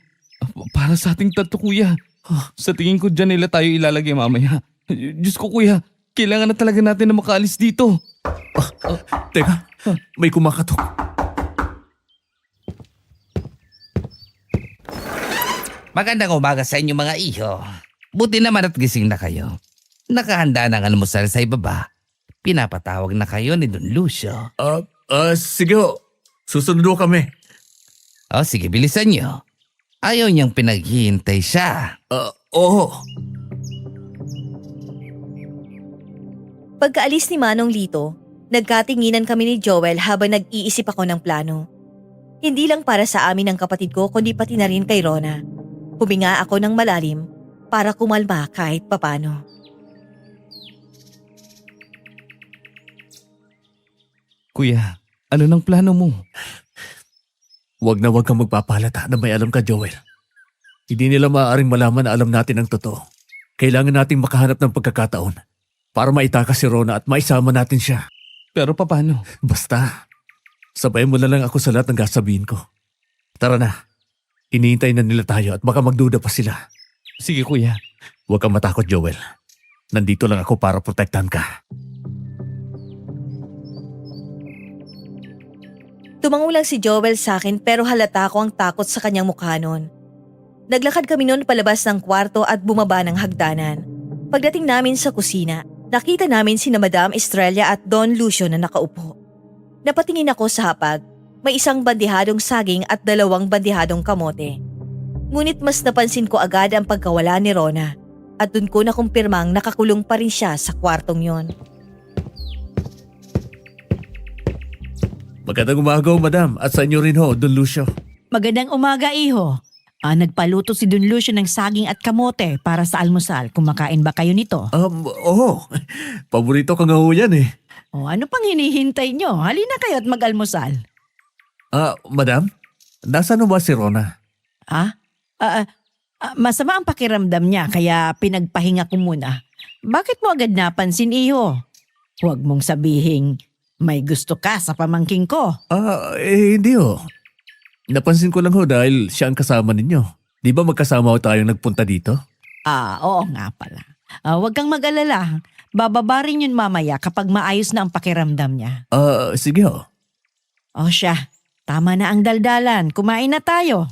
Para sa ating 3, kuya. Sa tingin ko dyan nila tayo ilalagay mamaya. Diyos ko, kuya. Kailangan na talaga natin na makaalis dito. Teka, may kumakatok. Magandang umaga sa inyo mga iho. Buti naman at gising na kayo. Nakahanda ng almusal sa ibaba. Pinapatawag na kayo ni Don Lucio. Sige ho. Susunod ho kami. O sige, bilisan nyo. Ayaw niyang pinaghihintay siya. Oo. Pagkaalis ni Manong Lito, nagkatinginan kami ni Joel habang nag-iisip ako ng plano. Hindi lang para sa amin ng kapatid ko kundi pati na rin kay Rona. Huminga ako ng malalim para kumalma kahit papano. Kuya, ano nang plano mo? Huwag kang magpapalata na may alam ka, Joel. Hindi nila maaaring malaman na alam natin ang totoo. Kailangan nating makahanap ng pagkakataon para maitakas si Rona at maisama natin siya. Pero paano? Basta, sabayan mo na lang ako sa lahat ng sasabihin ko. Tara na. Iniintay na nila tayo at baka magduda pa sila. Sige, kuya. Huwag kang matakot, Joel. Nandito lang ako para protektahan ka. Tumango lang si Joel sa akin pero halata ko ang takot sa kanyang mukha noon. Naglakad kami noon palabas ng kwarto at bumaba ng hagdanan. Pagdating namin sa kusina, nakita namin sina Madam Estrella at Don Lucio na nakaupo. Napatingin ako sa hapag. May isang bandihadong saging at 2 bandihadong kamote. Ngunit mas napansin ko agad ang pagkawala ni Rona at dun ko nakumpirmang nakakulong pa rin siya sa kwartong yon. Magandang umaga, madam. At sa inyo rin ho, Don Lucio. Magandang umaga, iho. Nagpaluto si Don Lucio ng saging at kamote para sa almusal. Kumakain ba kayo nito? Oo. Paborito ko nga ho yan eh. O ano pang hinihintay nyo? Halina kayo at mag-almusal. Madam? Nasaan ba si Rona? Masama ang pakiramdam niya kaya pinagpahinga ko muna. Bakit mo agad napansin, iho? Huwag mong sabihing may gusto ka sa pamangking ko. Hindi ho. Napansin ko lang ho dahil siya ang kasama ninyo. Di ba magkasama ho tayong nagpunta dito? Oo nga pala. Huwag kang mag-alala. Bababa rin yun mamaya kapag maayos na ang pakiramdam niya. Sige ho. O siya, tama na ang daldalan. Kumain na tayo.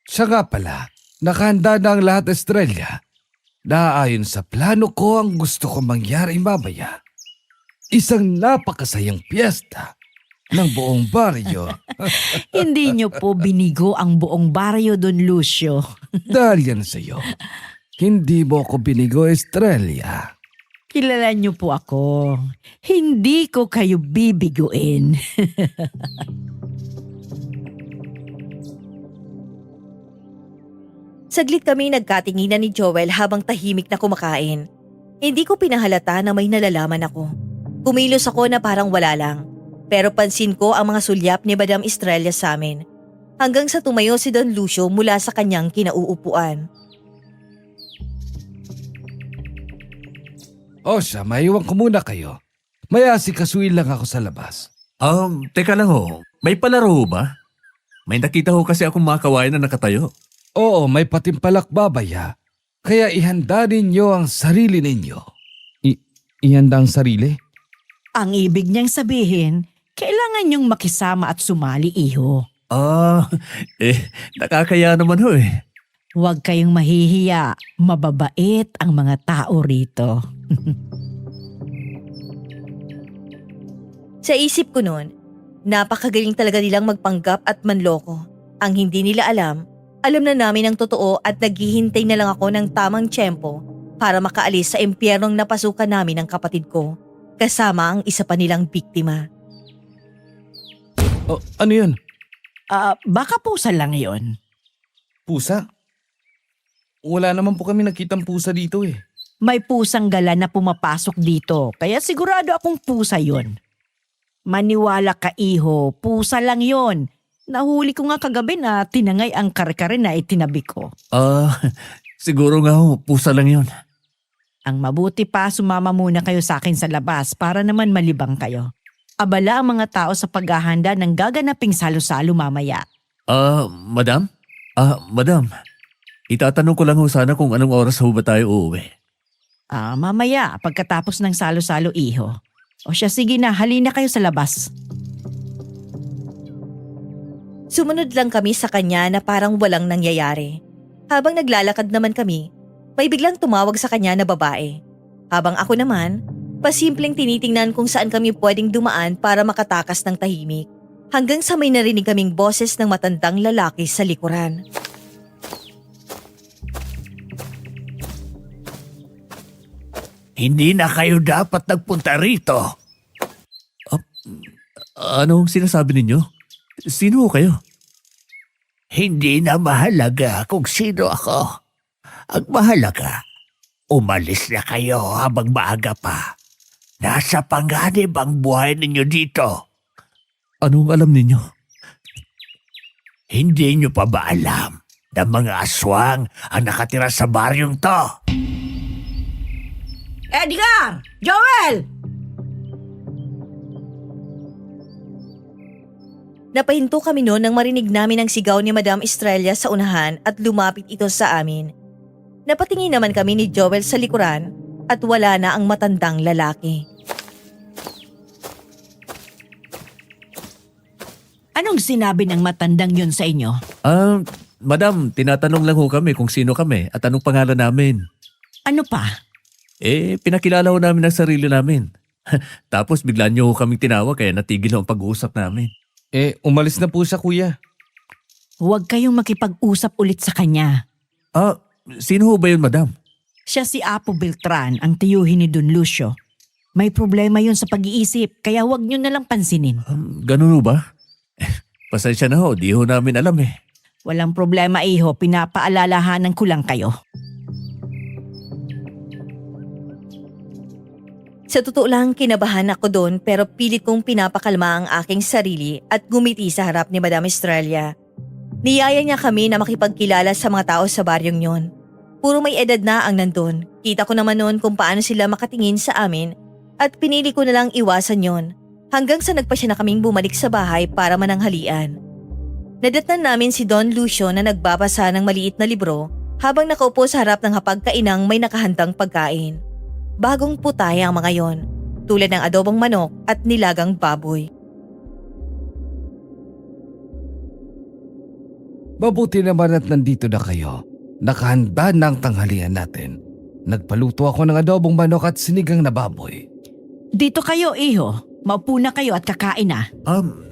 Siya nga pala, nakahanda na ang lahat, Estrella. Naayon sa plano ko ang gusto ko mangyari mamaya. Isang napakasayang piyesta ng buong baryo. Hindi niyo po binigo ang buong baryo, Don Lucio. Dahil yan sa'yo. Hindi mo ako binigo, Estrella. Kilala niyo po ako. Hindi ko kayo bibiguin. Saglit kami nagkatinginan ni Joel habang tahimik na kumakain. Hindi ko pinahalata na may nalalaman ako. Kumilos ako na parang wala lang. Pero pansin ko ang mga sulyap ni Madam Estrella sa amin. Hanggang sa tumayo si Don Lucio mula sa kanyang kinauupuan. O siya, maiwan ko muna kayo. May asikasuin lang ako sa labas. Teka lang ho. May palaro ba? May nakita ho kasi akong mga kawayan na nakatayo. Oo, may patimpalak babaya. Kaya ihanda ninyo ang sarili ninyo. Ihanda ang sarili? Ang ibig niyang sabihin, kailangan niyong makisama at sumali, iho. Ah, nakakaya naman ho eh. Huwag kayong mahihiya, mababait ang mga tao rito. Sa isip ko noon, napakagaling talaga nilang magpanggap at manloko. Ang hindi nila alam na namin ang totoo at naghihintay na lang ako ng tamang tiyempo para makaalis sa impyernong napasukan namin ng kapatid ko, kasama ang isa pa nilang biktima. Oh, ano yun? Baka pusa lang yon. Pusa? Wala naman po kami nakitang pusa dito eh. May pusang gala na pumapasok dito, kaya sigurado akong pusa yon. Maniwala ka, iho, pusa lang yon. Nahuli ko nga kagabi na tinangay ang kare-kare na itinabi ko. Siguro nga ho, pusa lang yun. Ang mabuti pa, sumama muna kayo sa akin sa labas para naman malibang kayo. Abala ang mga tao sa paghahanda ng gaganaping salo-salo mamaya. Madam? Madam, itatanong ko lang ho sana kung anong oras ho ba tayo uuwi. Mamaya, pagkatapos ng salo-salo, iho. O siya, sige na, halina kayo sa labas. Sumunod lang kami sa kanya na parang walang nangyayari. Habang naglalakad naman kami, may biglang tumawag sa kanya na babae. Habang ako naman, pasimpleng tinitingnan kung saan kami pwedeng dumaan para makatakas ng tahimik. Hanggang sa may narinig kaming boses ng matandang lalaki sa likuran. Hindi na kayo dapat nagpunta rito. Anong sinasabi ninyo? Sino kayo? Hindi na mahalaga kung sino ako. Ang mahalaga, umalis na kayo habang maaga pa. Nasa panganib ang buhay ninyo dito. Anong alam ninyo? Hindi nyo pa ba alam na mga aswang ang nakatira sa baryong to? Edgar! Joel! Napahinto kami noon nang marinig namin ang sigaw ni Madam Estrella sa unahan at lumapit ito sa amin. Napatingin naman kami ni Joel sa likuran at wala na ang matandang lalaki. Anong sinabi ng matandang yun sa inyo? Madam, tinatanong lang ho kami kung sino kami at anong pangalan namin. Ano pa? Pinakilala ho namin ang sarili namin. Tapos bigla niyo ho kaming tinawag kaya natigil ho ang pag-uusap namin. Umalis na po siya, kuya. Huwag kayong makipag-usap ulit sa kanya. Sino ho ba yun, madam? Siya si Apo Beltran, ang tiyuhin ni Don Lucio. May problema yun sa pag-iisip, kaya huwag nyo nalang pansinin. Ganun ho ba? Pasensya na ho, di ho namin alam eh. Walang problema, iho. Pinapaalalahanan ko lang kayo. Sa totoo lang, kinabahan ako doon pero pilit kong pinapakalma ang aking sarili at gumiti sa harap ni Madam Estrella. Niyaya niya kami na makipagkilala sa mga tao sa baryong yon. Puro may edad na ang nandun. Kita ko naman noon kung paano sila makatingin sa amin at pinili ko na lang iwasan yon hanggang sa nagpasya na kaming bumalik sa bahay para mananghalian. Nadatnan namin si Don Lucio na nagbabasa ng maliit na libro habang nakaupo sa harap ng hapagkainang may nakahandang pagkain. Bagong putay ang mga yon, tulad ng adobong manok at nilagang baboy. Mabuti naman at nandito na kayo. Nakahanda na ang tanghalian natin. Nagpaluto ako ng adobong manok at sinigang na baboy. Dito kayo, iho. Maupo na kayo at kakain na.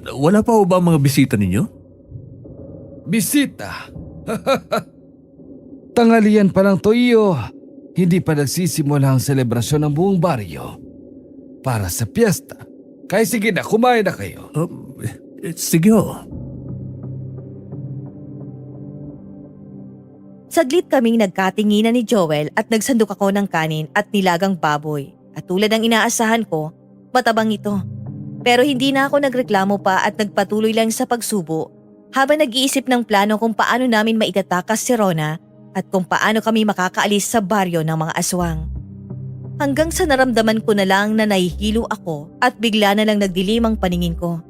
Wala pa ho ba ang mga bisita ninyo? Bisita! Tanghalian pa lang to, iyo. Hindi pa nagsisimula ang selebrasyon ng buong baryo para sa piyesta. Kaya sige na, kumain na kayo. Sige ho. Saglit kaming nagkatinginan ni Joel at nagsandok ako ng kanin at nilagang baboy. At tulad ng inaasahan ko, matabang ito. Pero hindi na ako nagreklamo pa at nagpatuloy lang sa pagsubo habang nag-iisip ng plano kung paano namin maitatakas si Rona at kung paano kami makakaalis sa baryo ng mga aswang. Hanggang sa naramdaman ko na lang na nahihilo ako at bigla na lang nagdilim ang paningin ko.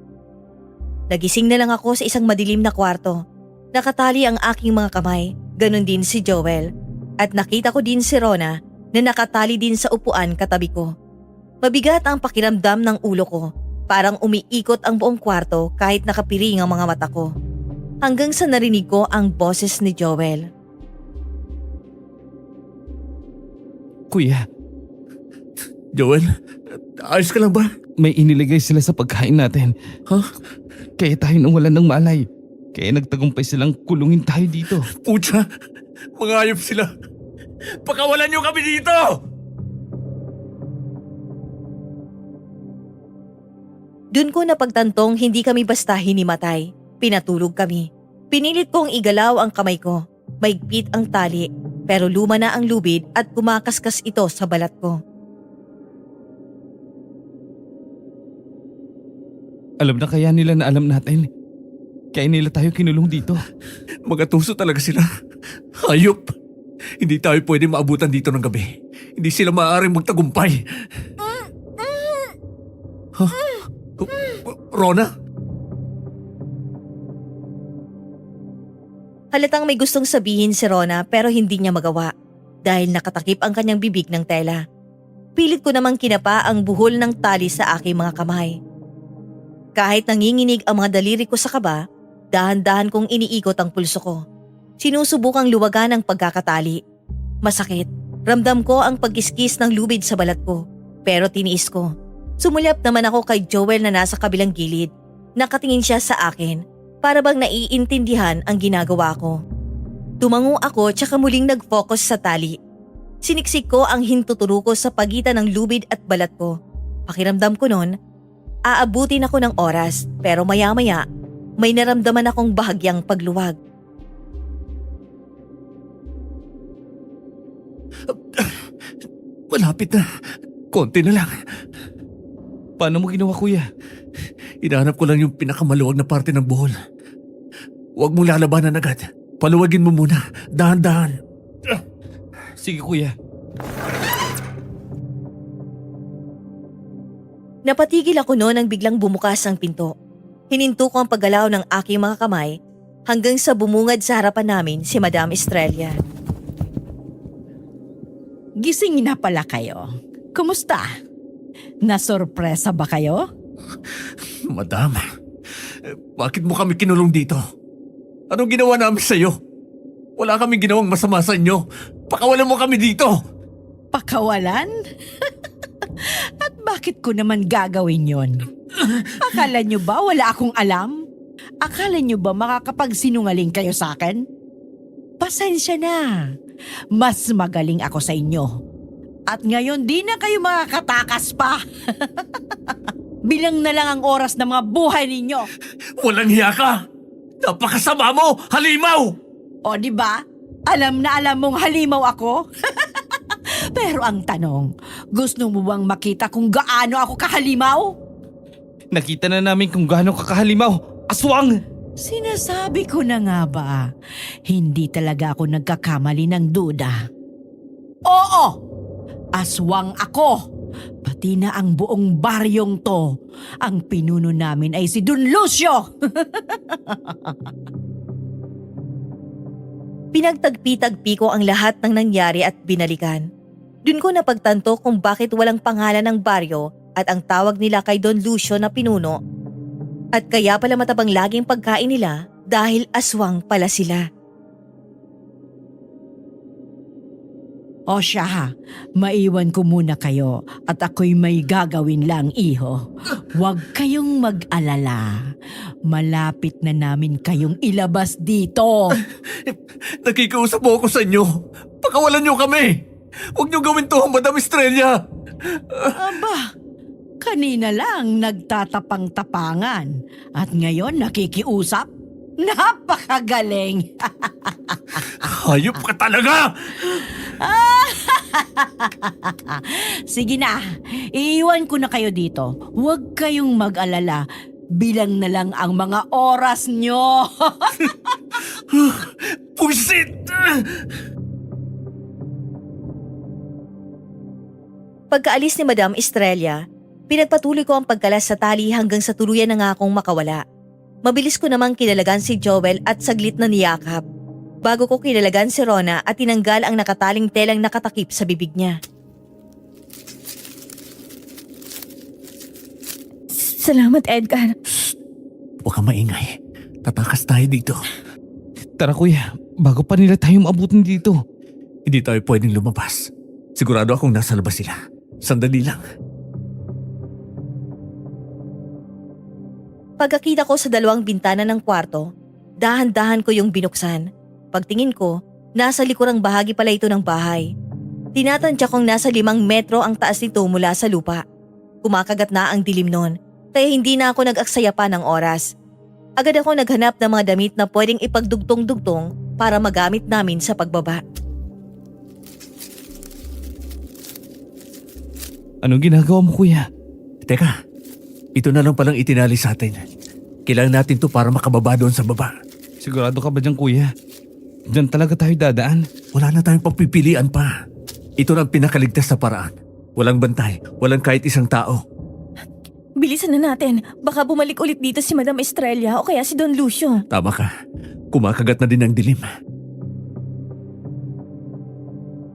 Nagising na lang ako sa isang madilim na kwarto. Nakatali ang aking mga kamay, ganun din si Joel. At nakita ko din si Rona na nakatali din sa upuan katabi ko. Mabigat ang pakiramdam ng ulo ko. Parang umiikot ang buong kwarto kahit nakapiring ang mga mata ko. Hanggang sa narinig ko ang boses ni Joel. Kuya, Joel, ayos ka lang ba? may inilagay sila sa pagkain natin. Ha? Kaya tayo nawalan ng malay. Kaya nagtagumpay silang kulungin tayo dito. Pucha, mga ayop sila. Pakawalan niyo kami dito! Doon ko napagtantong hindi kami basta hinimatay. Pinatulog kami. Pinilit kong igalaw ang kamay ko. Maigpit ang tali, pero luma na ang lubid at kumakaskas ito sa balat ko. Alam na kaya nila na alam natin. Kaya nila tayo kinulong dito. Mga tuso talaga sila. Hayop! Hindi tayo pwede maabutan dito ng gabi. Hindi sila maaaring magtagumpay. Ha? Rona? Halatang may gustong sabihin si Rona pero hindi niya magawa dahil nakatakip ang kanyang bibig ng tela. Pilit ko namang kinapa ang buhol ng tali sa aking mga kamay. Kahit nanginginig ang mga daliri ko sa kaba, dahan-dahan kong iniikot ang pulso ko. Sinusubukang luwagan ang pagkakatali. Masakit. Ramdam ko ang pagkiskis ng lubid sa balat ko. Pero tiniis ko. Sumulyap naman ako kay Joel na nasa kabilang gilid. Nakatingin siya sa akin para bang naiintindihan ang ginagawa ko. Tumango ako tsaka muling nag-focus sa tali. Siniksik ko ang hintuturo ko sa pagitan ng lubid at balat ko. Pakiramdam ko noon, aabutin ako ng oras pero maya-maya may naramdaman akong bahagyang pagluwag. Malapit na. Konti na lang. Paano mo ginawa, kuya? Hinahanap ko lang yung pinakamaluwag na parte ng buhol. Huwag mo lalabanan agad. Paluwagin mo muna. Dahan-dahan. Sige, kuya. Napatigil ako noon nang biglang bumukas ang pinto. Hininto ko ang paggalaw ng aking mga kamay hanggang sa bumungad sa harapan namin si Madam Estrella. Gising na pala kayo. Kumusta? Nasorpresa ba kayo? Madam, bakit mo kami kinulong dito? Anong ginawa namin sa'yo? Wala kaming ginawang masama sa inyo. Pakawalan mo kami dito! Pakawalan? At bakit ko naman gagawin yon? Akala nyo ba wala akong alam? Akala nyo ba makakapagsinungaling kayo sa akin? Pasensya na. Mas magaling ako sa inyo. At ngayon di na kayo makakatakas pa. Bilang na lang ang oras ng mga buhay ninyo. Walang hiya ka! Napakasama mo! Halimaw! O di ba? Alam na alam mong halimaw ako. Pero ang tanong, gusto mo bang makita kung gaano ako kahalimaw? Nakita na namin kung gaano kakahalimaw. Aswang! Sinasabi ko na nga ba, hindi talaga ako nagkakamali ng duda. Oo! Aswang ako! Pati na ang buong baryong to. Ang pinuno namin ay si Don Lucio! Pinagtagpi-tagpi ko ang lahat ng nangyari at binalikan. Doon ko napagtanto kung bakit walang pangalan ng baryo at ang tawag nila kay Don Lucio na pinuno. At kaya pala matabang laging pagkain nila dahil aswang pala sila. O siya, maiwan ko muna kayo at ako'y may gagawin lang, iho. Huwag kayong mag-alala. Malapit na namin kayong ilabas dito. Nakikiusap mo ako sa inyo. Pakawalan niyo kami! Huwag niyo gawin to, Madam Estrella! Aba, kanina lang nagtatapang-tapangan at ngayon nakikiusap? Napakagaling! Hayop ka talaga! Sige na, iiwan ko na kayo dito. Huwag kayong mag-alala. Bilang na lang ang mga oras nyo. Pusit! Pagkaalis ni Madam Estrella, pinagpatuloy ko ang pagkalas sa tali hanggang sa tuluyan na nga akong makawala. Mabilis ko namang kinalagan si Joel at saglit na niyakap. Bago ko kinalagan si Rona at tinanggal ang nakataling telang nakatakip sa bibig niya. Salamat, Edgar. Huwag kang maingay. Tatakas tayo dito. Tara kuya, bago pa nila tayo maabutin dito. Hindi tayo pwedeng lumabas. Sigurado akong nasa labas sila. Sandali lang. Pagkakita ko sa dalawang bintana ng kwarto, dahan-dahan ko yung binuksan. Pagtingin ko, nasa likurang bahagi pala ito ng bahay. Tinatantya kong nasa 5 metro ang taas nito mula sa lupa. Kumakagat na ang dilim nun, kaya hindi na ako nag-aksaya pa ng oras. Agad ako naghanap ng mga damit na pwedeng ipagdugtong-dugtong para magamit namin sa pagbaba. Anong ginagawa mo kuya? Teka, ito na lang palang itinali sa atin. Kailangan natin to para makababa doon sa baba. Sigurado ka ba dyan kuya? Diyan talaga tayo dadaan? Wala na tayong pagpipilian pa. Ito na ang pinakaligtas na paraan. Walang bantay, walang kahit isang tao. Bilisan na natin. Baka bumalik ulit dito si Madam Estrella o kaya si Don Lucio. Tama ka. Kumakagat na din ang dilim.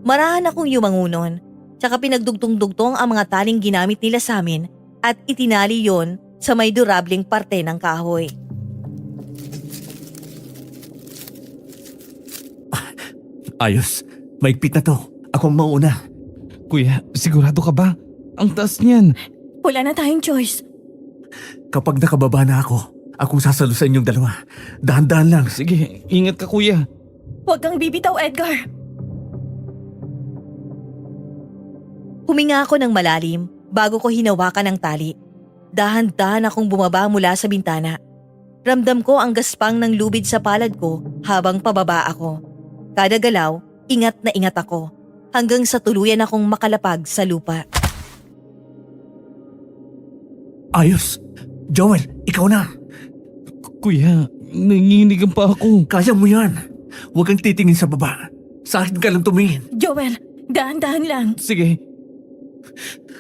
Marahan akong yumangunon, tsaka pinagdugtong-dugtong ang mga taling ginamit nila sa amin at itinali yon sa may durabling parte ng kahoy. Ayos, maigpit na to. Akong mauna. Kuya, sigurado ka ba? Ang taas niyan. Wala na tayong choice. Kapag nakababa na ako, akong sasalo sa inyong dalawa. Dahan-dahan lang. Sige, ingat ka kuya. Huwag kang bibitaw, Edgar. Huminga ako ng malalim bago ko hinawakan ang tali. Dahan-dahan akong bumaba mula sa bintana. Ramdam ko ang gaspang ng lubid sa palad ko habang pababa ako. Kada galaw, ingat na ingat ako hanggang sa tuluyan akong makalapag sa lupa. Ayos. Joel, ikaw na. Kuya, nanginginigan pa ako. Kaya mo yan. Huwag kang titingin sa baba. Sa akin ka lang tumingin. Joel, dahan-dahan lang. Sige,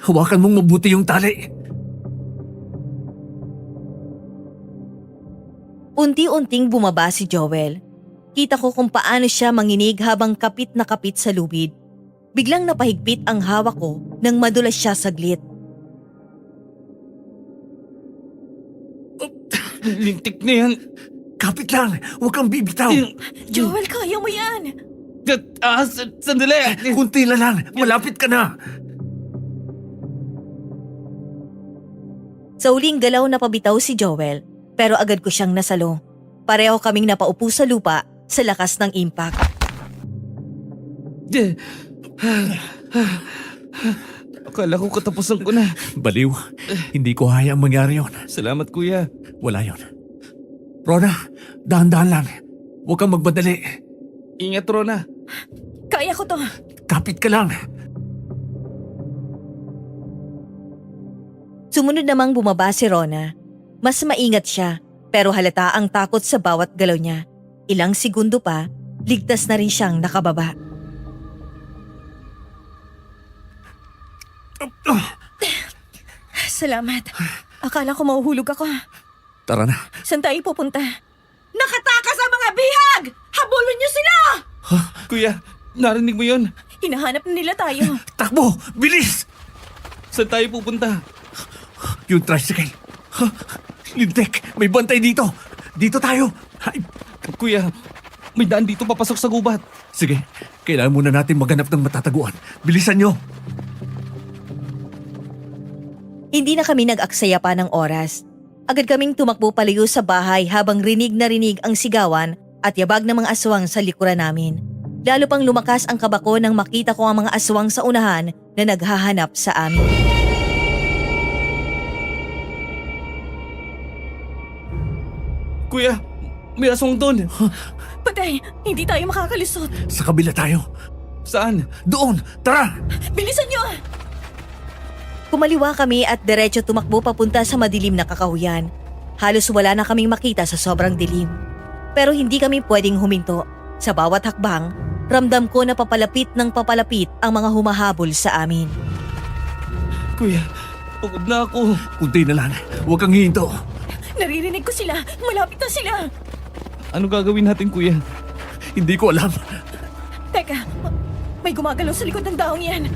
Hawakan mong mabuti yung tali. Unti-unting bumaba si Joel. Kita ko kung paano siya manginig habang kapit na kapit sa lubid. Biglang napahigpit ang hawak ko nang madulas siya saglit. lintik na yan. Kapit lang. Huwag kang bibitaw. Joel, kaya mo yan. Sandali. Kunti na lang. Malapit ka na. Sa uling galaw na pabitaw si Joel, pero agad ko siyang nasalo. Pareho kaming napaupo sa lupa sa lakas ng impact. Akala ko katapusan ko na. Baliw. Hindi ko hayaang mangyari yun. Salamat kuya. Wala yun. Rona, dahan-dahan lang. Huwag kang magmadali. Ingat Rona. Kaya ko to. Kapit ka lang. Sumunod namang bumaba si Rona. Mas maingat siya, pero halata ang takot sa bawat galaw niya. Ilang segundo pa, ligtas na rin siyang nakababa. Salamat. Akala ko mahuhulog ako. Tara na. Saan tayo pupunta? Nakatakas ang mga bihag! Habulin niyo sila! Kuya, narinig mo yun? Hinahanap na nila tayo. Takbo! Bilis! Saan tayo pupunta? Yung tricycle. Lintek, may bantay dito. Dito tayo. Ay, Kuya, may daan dito papasok sa gubat. sige, kailangan muna natin maghanap ng matataguan. Bilisan nyo. Hindi na kami nag-aksaya pa ng oras. Agad kaming tumakbo palayo sa bahay habang rinig na rinig ang sigawan at yabag ng mga aswang sa likuran namin. Lalo pang lumakas ang kaba ko nang makita ko ang mga aswang sa unahan na naghahanap sa amin. Kuya, may aswang doon. Patay, hindi tayo makakalusot. Sa kabila tayo. Saan? Doon! Tara! Bilisan niyo! Kumaliwa kami at diretso tumakbo papunta sa madilim na kakahuyan. Halos wala na kaming makita sa sobrang dilim. Pero hindi kami pwedeng huminto. Sa bawat hakbang, ramdam ko na papalapit ng papalapit ang mga humahabol sa amin. Kuya, pagod na ako. Kunti na lang. Huwag kang hihinto. Naririnig ko sila. Malapit na sila. Ano gagawin natin, kuya? Hindi ko alam. Teka, may gumagalaw sa likod ng daong yan.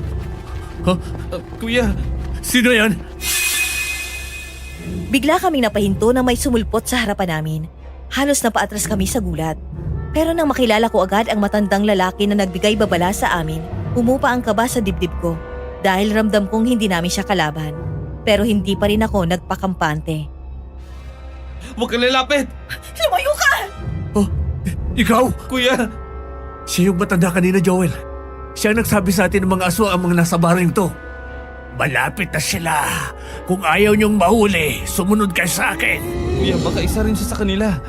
Kuya, Sino yan? Bigla kaming napahinto na may sumulpot sa harapan namin. Halos napaatras kami sa gulat. Pero nang makilala ko agad ang matandang lalaki na nagbigay babala sa amin, umupa ang kaba sa dibdib ko dahil ramdam kong hindi namin siya kalaban. Pero hindi pa rin ako nagpakampante. huwag ka lalapit! Lumayo ka! Oh, ikaw? Kuya! Siya yung matanda kanina, Joel. Siya ang nagsabi sa atin ng mga aswang ang mga nasa baring to. Malapit na sila. Kung ayaw niyong mahuli, sumunod kayo sa akin. Kuya, baka isa rin siya sa kanila.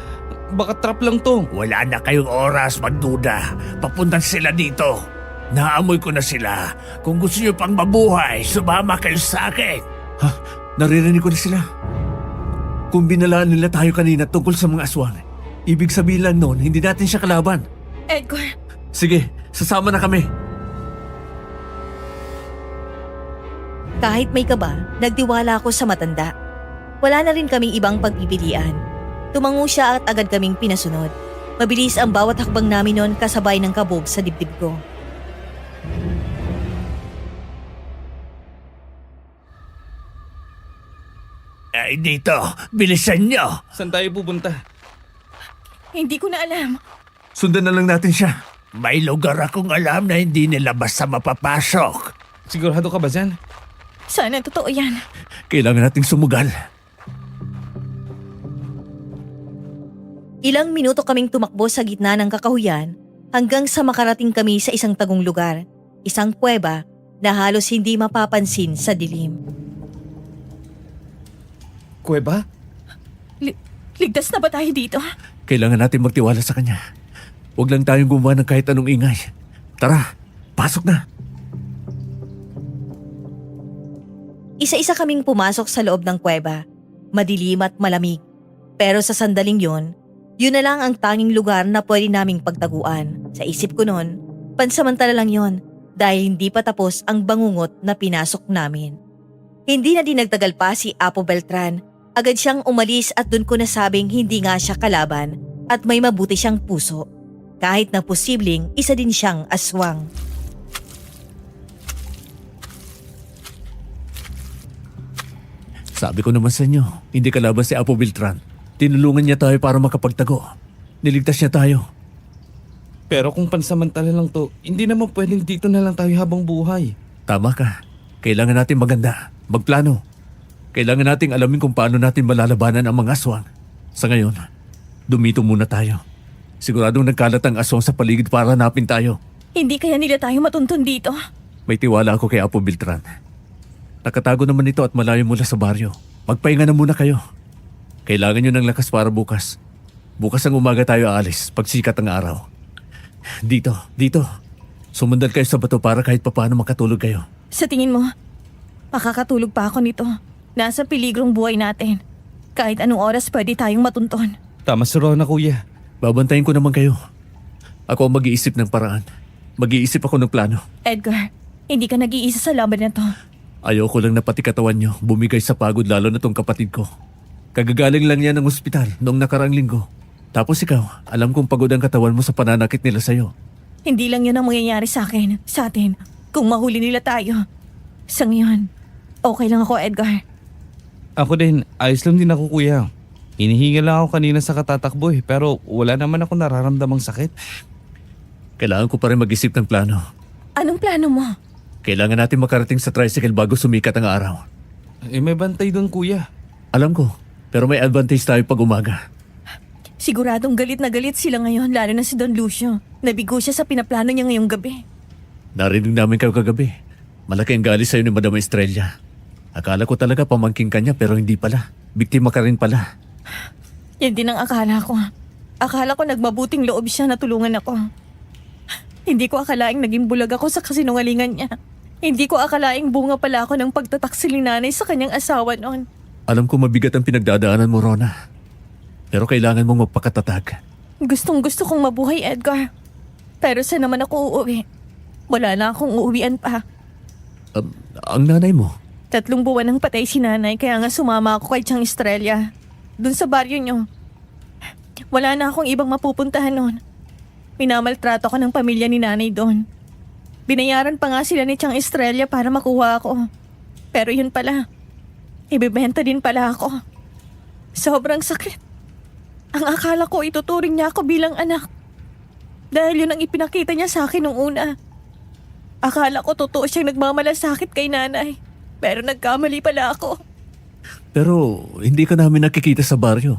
Baka trap lang to. Wala na kayong oras magduda. Papunta sila dito. Naamoy ko na sila. Kung gusto niyo pang mabuhay, sumama kayo sa akin. Ha? Naririnig ko na sila. Kung binalaan nila tayo kanina tungkol sa mga aswang, ibig sabihin lang noon, hindi natin siya kalaban. Edgar, Sige, sasama na kami. Kahit may kaba, nagtiwala ako sa matanda. Wala na rin kaming ibang pagpipilian. Tumango siya at agad kaming pinasunod. Mabilis ang bawat hakbang namin noon kasabay ng kabog sa dibdib ko. Ay dito, bilisan niyo. Saan tayo pupunta? hindi ko na alam. Sundan na lang natin siya. May lugar akong alam na hindi nila basta mapapasok. Sigurado ka ba dyan? Sana totoo yan. Kailangan nating sumugal. Ilang minuto kaming tumakbo sa gitna ng kakahuyan hanggang sa makarating kami sa isang tagong lugar, isang kuweba na halos hindi mapapansin sa dilim. Kuweba? Ligtas na ba tayo dito? Kailangan natin magtiwala sa kanya. Huwag lang tayong gumawa ng kahit anong ingay. Tara, pasok na. Isa-isa kaming pumasok sa loob ng kuweba, madilim at malamig. Pero sa sandaling yon, yun na lang ang tanging lugar na pwede naming pagtaguan. Sa isip ko noon, pansamantala lang yon dahil hindi pa tapos ang bangungot na pinasok namin. Hindi na din nagtagal pa si Apo Beltran. Agad siyang umalis at dun ko nasabing hindi nga siya kalaban at may mabuti siyang puso. Kahit na posibleng isa din siyang aswang. Sabi ko naman sa inyo, hindi kalaban si Apo Beltran. Tinulungan niya tayo para makapagtago. Niligtas niya tayo. Pero kung pansamantala lang to, hindi naman pwedeng dito na lang tayo habang buhay. Tama ka. Kailangan natin maganda, magplano. Kailangan nating alamin kung paano natin malalabanan ang mga aswang. Sa ngayon, dumito muna tayo. Siguradong nagkalat ang aswang sa paligid para hanapin tayo. Hindi kaya nila tayo matuntun dito? May tiwala ako kay Apo Beltran. Nakatago naman ito at malayo mula sa baryo. Magpahinga na muna kayo. Kailangan nyo ng lakas para bukas. Bukas ang umaga tayo aalis, pagsikat ang araw. Dito. Sumundan kayo sa bato para kahit papaano makatulog kayo. Sa tingin mo, makakatulog pa ako nito. Nasa peligrong buhay natin. Kahit anong oras pwede tayong matuntun. Tama si Rona, kuya. Babantayin ko naman kayo. Ako ang mag-iisip ng paraan. Mag-iisip ako ng plano. Edgar, hindi ka nag-iisa sa laban na to. Ayoko lang na pati katawan nyo bumigay sa pagod lalo na tong kapatid ko. Kagagaling lang yan ng ospital noong nakarang linggo. Tapos ikaw, alam kong pagod ang katawan mo sa pananakit nila sa'yo. Hindi lang yun ang mangyayari sa atin, kung mahuli nila tayo. Sa ngayon, okay lang ako, Edgar. Ako din, ayos lang din ako, kuya. Hinihinga lang ako kanina sa katatakbo pero wala naman ako nararamdamang sakit. Kailangan ko pa rin mag-isip ng plano. Anong plano mo? Kailangan natin makarating sa tricycle bago sumikat ang araw. May bantay doon, kuya. Alam ko, pero may advantage tayo pag umaga. Siguradong galit na galit sila ngayon, lalo na si Don Lucio. Nabigo siya sa pinaplano niya ngayong gabi. Narinig namin kayo kagabi. Malaki ang galis sa'yo ni Madam Estrella. Akala ko talaga pamangking kanya pero hindi pala. Biktima ka rin pala. Yan din ang akala ko. Akala ko nagmabuting loob siya na tulungan ako. Hindi ko akalaing naging bulag ako sa kasinungalingan niya. Hindi ko akalaing bunga pala ako ng pagtataksil ni nanay sa kanyang asawa noon. Alam ko mabigat ang pinagdadaanan mo, Rona. Pero kailangan mong magpakatatag. Gustong gusto kong mabuhay, Edgar. Pero saan naman ako uuwi? Wala na akong uuwian pa. Ang nanay mo, 3 buwan nang patay si nanay kaya nga sumama ako kay Chang Estrella. dun sa baryo nyo. Wala na akong ibang mapupuntahan noon. Minamaltrato ko ng pamilya ni nanay doon. Binayaran pa nga sila ni Chang Estrella para makuha ako. Pero yun pala, ibibenta din pala ako. Sobrang sakit. Ang akala ko ituturing niya ako bilang anak. Dahil yun ang ipinakita niya sa akin nung una. Akala ko totoo siyang nagmamalasakit kay nanay. Pero nagkamali pala ako. Pero hindi ka namin nakikita sa baryo.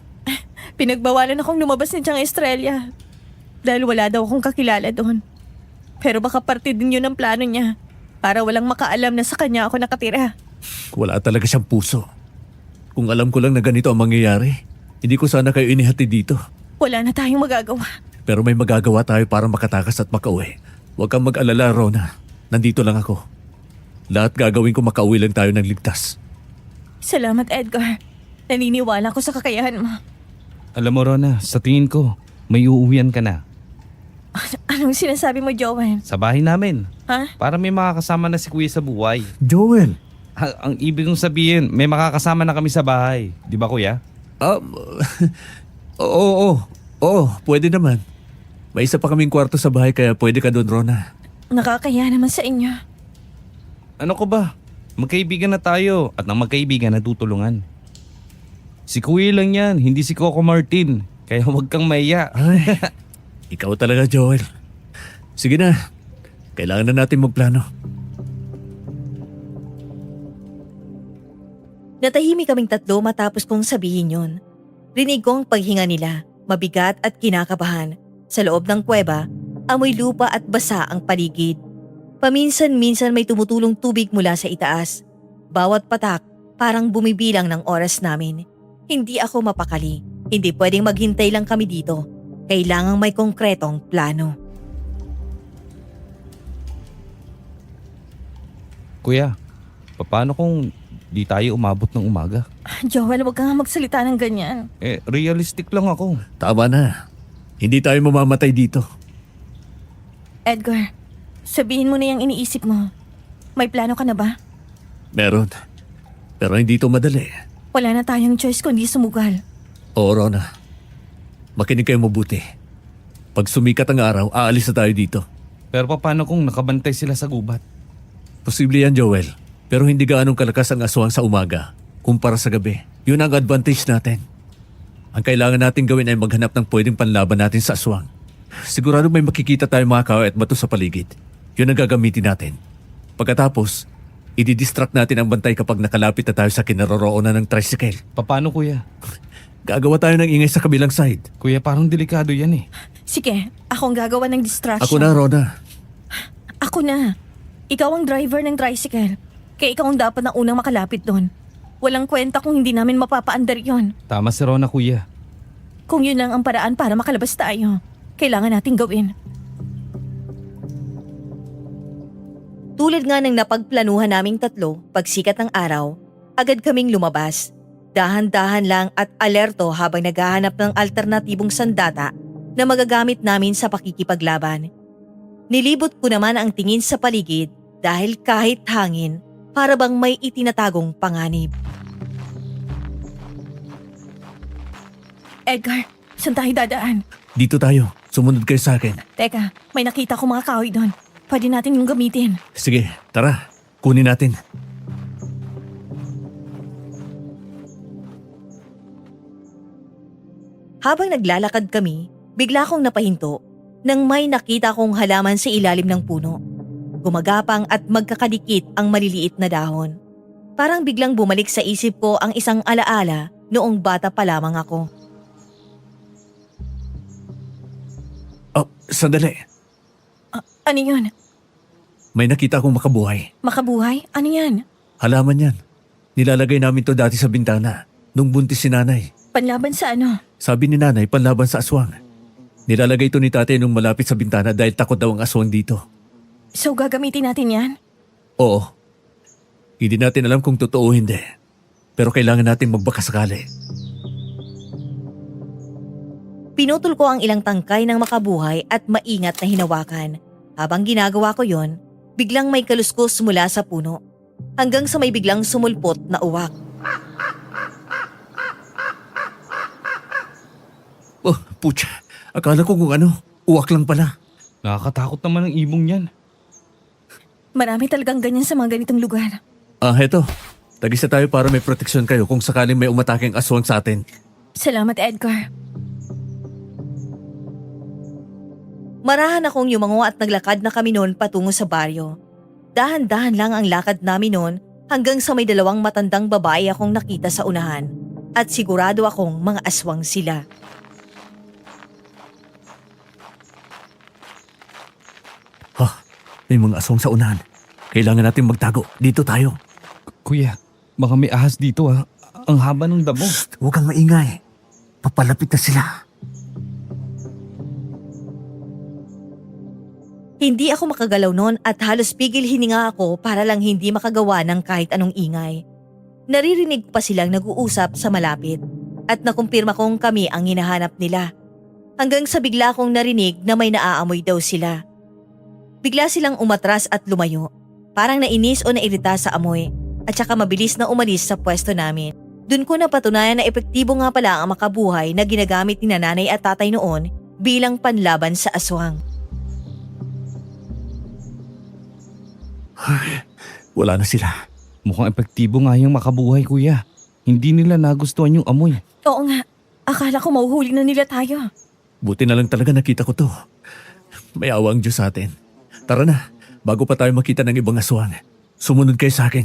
Pinagbawalan akong lumabas ni Chang Estrella. Dahil wala daw akong kakilala doon. Pero baka parte din yun ang plano niya. Para walang makaalam na sa kanya ako nakatira. Wala talaga siyang puso. Kung alam ko lang na ganito ang mangyayari, hindi ko sana kayo inihati dito. Wala na tayong magagawa. Pero may magagawa tayo para makatakas at makauwi. Huwag kang mag-alala, Rona. Nandito lang ako. Lahat gagawin ko makauwi lang tayo ng ligtas. Salamat, Edgar. Naniniwala ko sa kakayahan mo. Alam mo, Rona, sa tingin ko, may uuwian ka na. Anong sinasabi mo, Joel? Sa bahay namin. Ha? Para may makakasama na si Kuya sa buhay. Joel! Ang ibig kong sabihin, may makakasama na kami sa bahay. Di ba, Kuya? Oo, pwede naman. May isa pa kaming kwarto sa bahay kaya pwede ka doon, Rona. Nakakaya naman sa inyo. Ano ko ba? Magkaibigan na tayo at ang magkaibigan na tutulungan. Si Kuya lang yan, hindi si Coco Martin. Kaya huwag kang maiya. Ay, ikaw talaga, Joel. Sige na, kailangan na natin magplano. Natahimik kaming tatlo matapos kong sabihin yun. Rinig ko ang paghinga nila, mabigat at kinakabahan. Sa loob ng kuweba, amoy lupa at basa ang paligid. Paminsan-minsan may tumutulong tubig mula sa itaas. Bawat patak parang bumibilang ng oras namin. Hindi ako mapakali. Hindi pwedeng maghintay lang kami dito. Kailangang may konkretong plano. Kuya, paano kung di tayo umabot ng umaga? Joel, huwag ka nga magsalita ng ganyan. Realistic lang ako. Tama na. Hindi tayo mamamatay dito. Edgar, sabihin mo na yung iniisip mo. May plano ka na ba? Meron. Pero hindi ito madali. Wala na tayong choice kundi sumugal. Oo, Rona. Makinig kayo mabuti. Pag sumikat ang araw, aalis na tayo dito. Pero paano kung nakabantay sila sa gubat? Posible yan, Joel. Pero hindi gaanong kalakas ang aswang sa umaga kumpara sa gabi. Yun ang advantage natin. Ang kailangan natin gawin ay maghanap ng pwedeng panlaban natin sa aswang. Sigurado may makikita tayong mga kahoy at bato sa paligid. Yun ang gagamitin natin. Pagkatapos, ididistract natin ang bantay kapag nakalapit na tayo sa kinaroroonan ng tricycle. Paano, Kuya? Gagawa tayo ng ingay sa kabilang side. Kuya, parang delikado yan eh. Sige, ako ang gagawa ng distraction. Ako na, Rona. Ako na. Ikaw ang driver ng tricycle. Kaya ikaw ang dapat na unang makalapit doon. Walang kwenta kung hindi namin mapapaandar yon. Tama si Rona, Kuya. Kung yun lang ang paraan para makalabas tayo, kailangan nating gawin. Tulad nga ng napagplanuhan naming tatlo, pagsikat ng araw, agad kaming lumabas. Dahan-dahan lang at alerto habang naghahanap ng alternatibong sandata na magagamit namin sa pakikipaglaban. Nilibot ko naman ang tingin sa paligid dahil kahit hangin, para bang may itinatagong panganib. Edgar, saan tayo dadaan? Dito tayo. Sumunod kayo sa akin. Teka, may nakita ko mga kahoy doon. Pwede natin yung gamitin. Sige, tara. Kunin natin. Habang naglalakad kami, bigla akong napahinto nang may nakita kong halaman sa ilalim ng puno. Gumagapang at magkakadikit ang maliliit na dahon. Parang biglang bumalik sa isip ko ang isang alaala noong bata pa lamang ako. Oh, sandali. Ano yun? May nakita akong makabuhay. Makabuhay? Ano yan? Halaman yan. Nilalagay namin to dati sa bintana nung buntis si nanay. Panlaban sa ano? Sabi ni nanay, panlaban sa aswang. Nilalagay to ni tatay nung malapit sa bintana dahil takot daw ang aswang dito. So gagamitin natin yan? Oo. Hindi natin alam kung totoo o hindi. Pero kailangan natin magbakasakali. Pinutol ko ang ilang tangkay ng makabuhay at maingat na hinawakan. Habang ginagawa ko yon, biglang may kaluskos mula sa puno. Hanggang sa may biglang sumulpot na uwak. Putya, akala ko kung ano, uwak lang pala. Nakakatakot naman ang ibong yan. Marami talagang ganyan sa mga ganitong lugar. Heto. Tag-isa tayo para may proteksyon kayo kung sakaling may umataking aswang sa atin. Salamat, Edgar. Marahan akong yumango at naglakad na kami noon patungo sa baryo. Dahan-dahan lang ang lakad namin noon hanggang sa may dalawang matandang babae akong nakita sa unahan at sigurado akong mga aswang sila. May mga aswang sa unahan. Kailangan natin magtago. Dito tayo. Kuya, baka may ahas dito ha. Ang haba ng damo. Huwag kang maingay. Papalapit na sila. Hindi ako makagalaw noon at halos pigil hininga ako para lang hindi makagawa ng kahit anong ingay. Naririnig pa silang nag-uusap sa malapit at nakumpirma kong kami ang hinahanap nila. Hanggang sa bigla kong narinig na may naaamoy daw sila. Bigla silang umatras at lumayo. Parang nainis o nairita sa amoy at saka mabilis na umalis sa pwesto namin. Doon ko napatunayan na epektibo nga pala ang makabuhay na ginagamit ni nanay at tatay noon bilang panlaban sa aswang. Wala na sila. Mukhang epektibo nga yung makabuhay, kuya. Hindi nila nagustuhan yung amoy. Oo nga. Akala ko mahuhuli na nila tayo. Buti na lang talaga nakita ko to. May awa ang Diyos sa atin. Tara na, bago pa tayo makita ng ibang aswang. Sumunod kayo sa akin.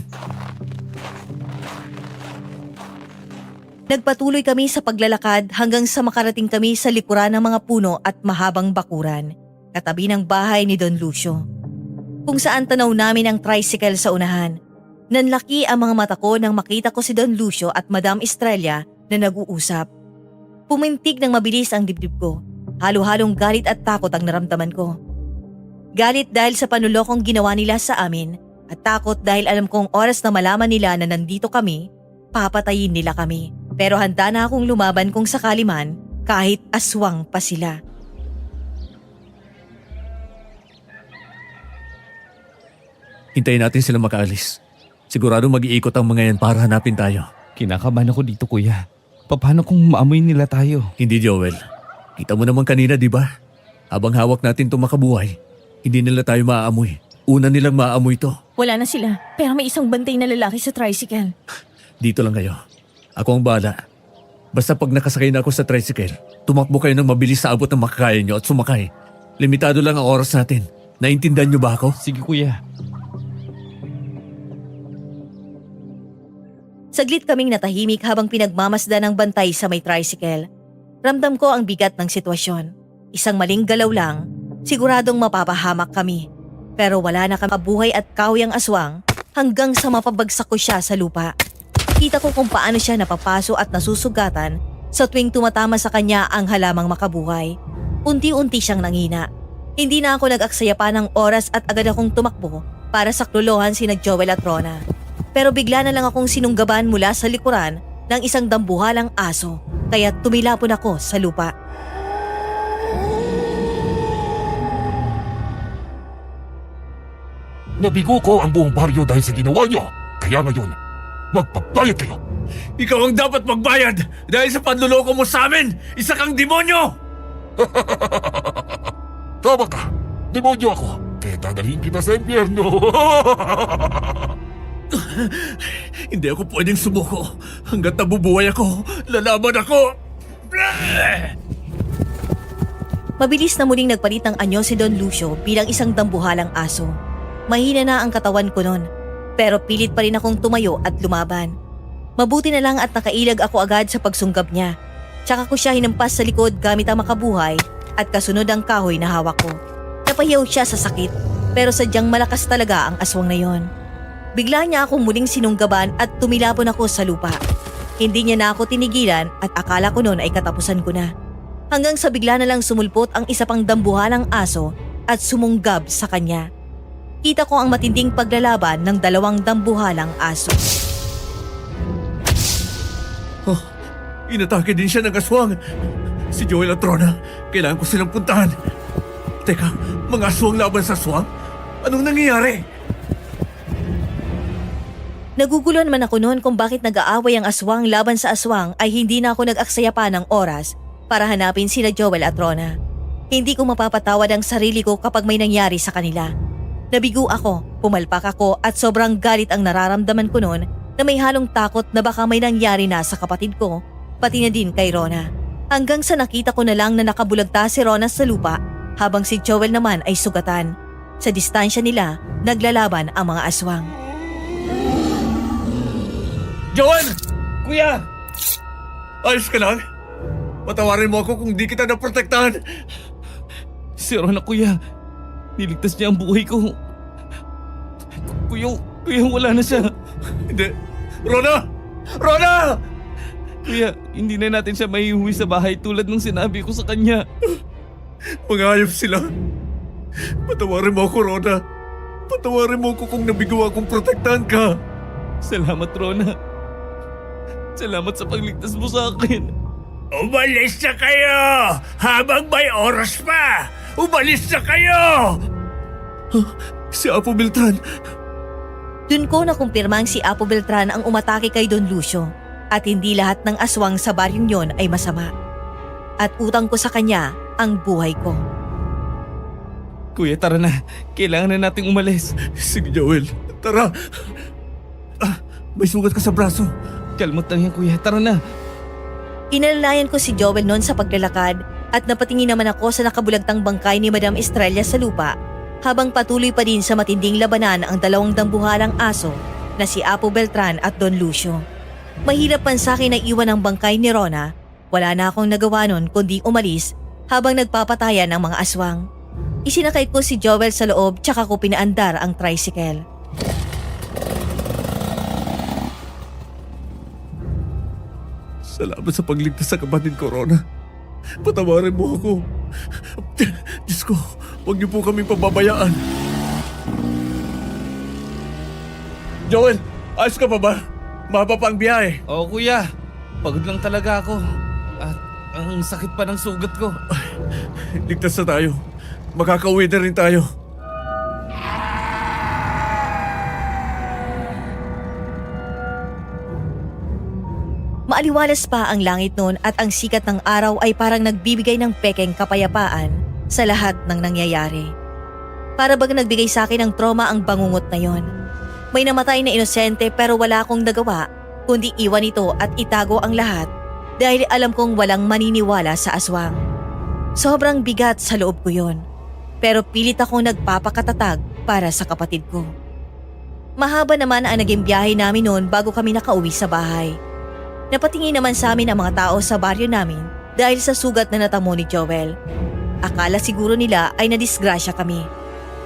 Nagpatuloy kami sa paglalakad hanggang sa makarating kami sa likuran ng mga puno at mahabang bakuran, katabi ng bahay ni Don Lucio. Kung saan tanaw namin ang tricycle sa unahan. Nanlaki ang mga mata ko nang makita ko si Don Lucio at Madam Estrella na nag-uusap. Pumintig ng mabilis ang dibdib ko. Halo-halong galit at takot ang naramdaman ko. Galit dahil sa panulokong ginawa nila sa amin at takot dahil alam kong oras na malaman nila na nandito kami, papatayin nila kami. Pero handa na akong lumaban kung sakali man kahit aswang pa sila. Hintayin natin sila makaalis. Sigurado mag-iikot ang mga yan para hanapin tayo. Kinakabahan ako dito, kuya. Paano kung maamoy nila tayo? Hindi, Joel. Kita mo naman kanina, di ba? Habang hawak natin itong makabuhay, hindi nila tayo maaamoy. Una nilang maaamoy to. Wala na sila. Pero may isang bantay na lalaki sa tricycle. Dito lang kayo. Ako ang bahala. Basta pag nakasakay na ako sa tricycle, tumakbo kayo ng mabilis sa abot ng makakaya nyo at sumakay. Limitado lang ang oras natin. Naintindihan nyo ba ako? Sige, kuya. Saglit kaming natahimik habang pinagmamasdan ng bantay sa may tricycle. Ramdam ko ang bigat ng sitwasyon. Isang maling galaw lang, siguradong mapapahamak kami. Pero wala na kami buhay at kahoy ang aswang hanggang sa mapabagsak ko siya sa lupa. Kita ko kung paano siya napapaso at nasusugatan sa tuwing tumatama sa kanya ang halamang makabuhay. Unti-unti siyang nangina. Hindi na ako nag-aksaya pa ng oras at agad akong tumakbo para saklolohan sina Joel at Rona. Pero bigla na lang akong sinunggaban mula sa likuran ng isang dambuhalang aso kaya tumilapon ako sa lupa. Nabigo ko ang buong baryo dahil sa ginawa niyo. Kaya ngayon, magpabayad kayo. Ikaw ang dapat magbayad dahil sa panluloko mo sa amin! Isa kang demonyo! Tama ka. Demonyo ako. Kaya dadalhin kita sa impyerno. Hindi ako pwedeng sumuko. Hanggat nabubuhay ako, lalaban ako! Mabilis na muling nagpalit ng anyo si Don Lucio bilang isang dambuhalang aso. Mahina na ang katawan ko noon, pero pilit pa rin akong tumayo at lumaban. Mabuti na lang at nakailag ako agad sa pagsunggab niya. Tsaka ko siya hinampas sa likod gamit ang makabuhay at kasunod ang kahoy na hawak ko. Napahiyaw siya sa sakit, pero sadyang malakas talaga ang aswang na yon. Bigla niya akong muling sinunggaban at tumilapon ako sa lupa. Hindi niya na ako tinigilan at akala ko noon ay katapusan ko na. Hanggang sa bigla na lang sumulpot ang isa pang dambuhalang aso at sumunggab sa kanya. Kita ko ang matinding paglalaban ng dalawang dambuhalang aso. Oh, inatake din siya ng aswang. Si Joel at Rona, kailangan ko silang puntahan. Teka, mga aswang laban sa aswang? Anong nangyayari? Naguguluhan man ako noon kung bakit nag-aaway ang aswang laban sa aswang ay hindi na ako nag-aksaya pa ng oras para hanapin sina Joel at Rona. Hindi ko mapapatawad ang sarili ko kapag may nangyari sa kanila. Nabigo ako, pumalpak ako at sobrang galit ang nararamdaman ko noon na may halong takot na baka may nangyari na sa kapatid ko, pati na din kay Rona. Hanggang sa nakita ko na lang na nakabulagta si Rona sa lupa habang si Joel naman ay sugatan. Sa distansya nila, naglalaban ang mga aswang. Joel! Kuya! Ayos ka lang? Patawarin mo ako kung di kita naprotektahan. Si Rona, kuya. Niligtas niya ang buhay ko. Kuya, wala na siya. Hindi. Rona! Rona! Kuya, hindi na natin siya maiuwi sa bahay tulad ng sinabi ko sa kanya. Mga hayop sila. Patawarin mo ako, Rona. Patawarin mo ako kung nabigo akong protektahan ka. Salamat, Rona. Salamat sa pagligtas mo sa akin. Umalis na kayo! Habang may oras pa! Umalis na kayo! Si Apo Beltran. Dun ko nakumpirmang si Apo Beltran ang umatake kay Don Lucio at hindi lahat ng aswang sa baryong yon ay masama. At utang ko sa kanya ang buhay ko. Kuya, tara na. Kailangan na nating umalis. Sige, Joel. Tara. May sugat ka sa braso. Kalmot lang yan, kuya. Tara na. Inalalayan ko si Joel noon sa paglalakad at napatingin naman ako sa nakabulagtang bangkay ni Madam Estrella sa lupa habang patuloy pa din sa matinding labanan ang dalawang dambuhalang aso na si Apo Beltran at Don Lucio. Mahirap man sa akin na iwan ang bangkay ni Rona. Wala na akong nagawa nun kundi umalis habang nagpapatayan ng mga aswang. Isinakay ko si Joel sa loob tsaka ko pinaandar ang tricycle. Salamat sa pagligtas sa kapatid ko, Rona. Patawarin mo ako. Diyos ko, huwag niyo po kami pababayaan. Joel, ayos ka pa ba? Mahaba pa ang biyahe. Oo, kuya. Pagod lang talaga ako. At ang sakit pa ng sugat ko. Ligtas na tayo. Makakauwi na rin tayo. Maaliwalas pa ang langit noon at ang sikat ng araw ay parang nagbibigay ng pekeng kapayapaan sa lahat ng nangyayari. Para bang nagbigay sa akin ng trauma ang bangungot na yon. May namatay na inosente pero wala akong nagawa kundi iwan ito at itago ang lahat dahil alam kong walang maniniwala sa aswang. Sobrang bigat sa loob ko yon. Pero pilit akong nagpapakatatag para sa kapatid ko. Mahaba naman ang naging biyahe namin noon bago kami nakauwi sa bahay. Napatingin naman sa amin ang mga tao sa baryo namin dahil sa sugat na natamo ni Joel. Akala siguro nila ay nadisgrasya kami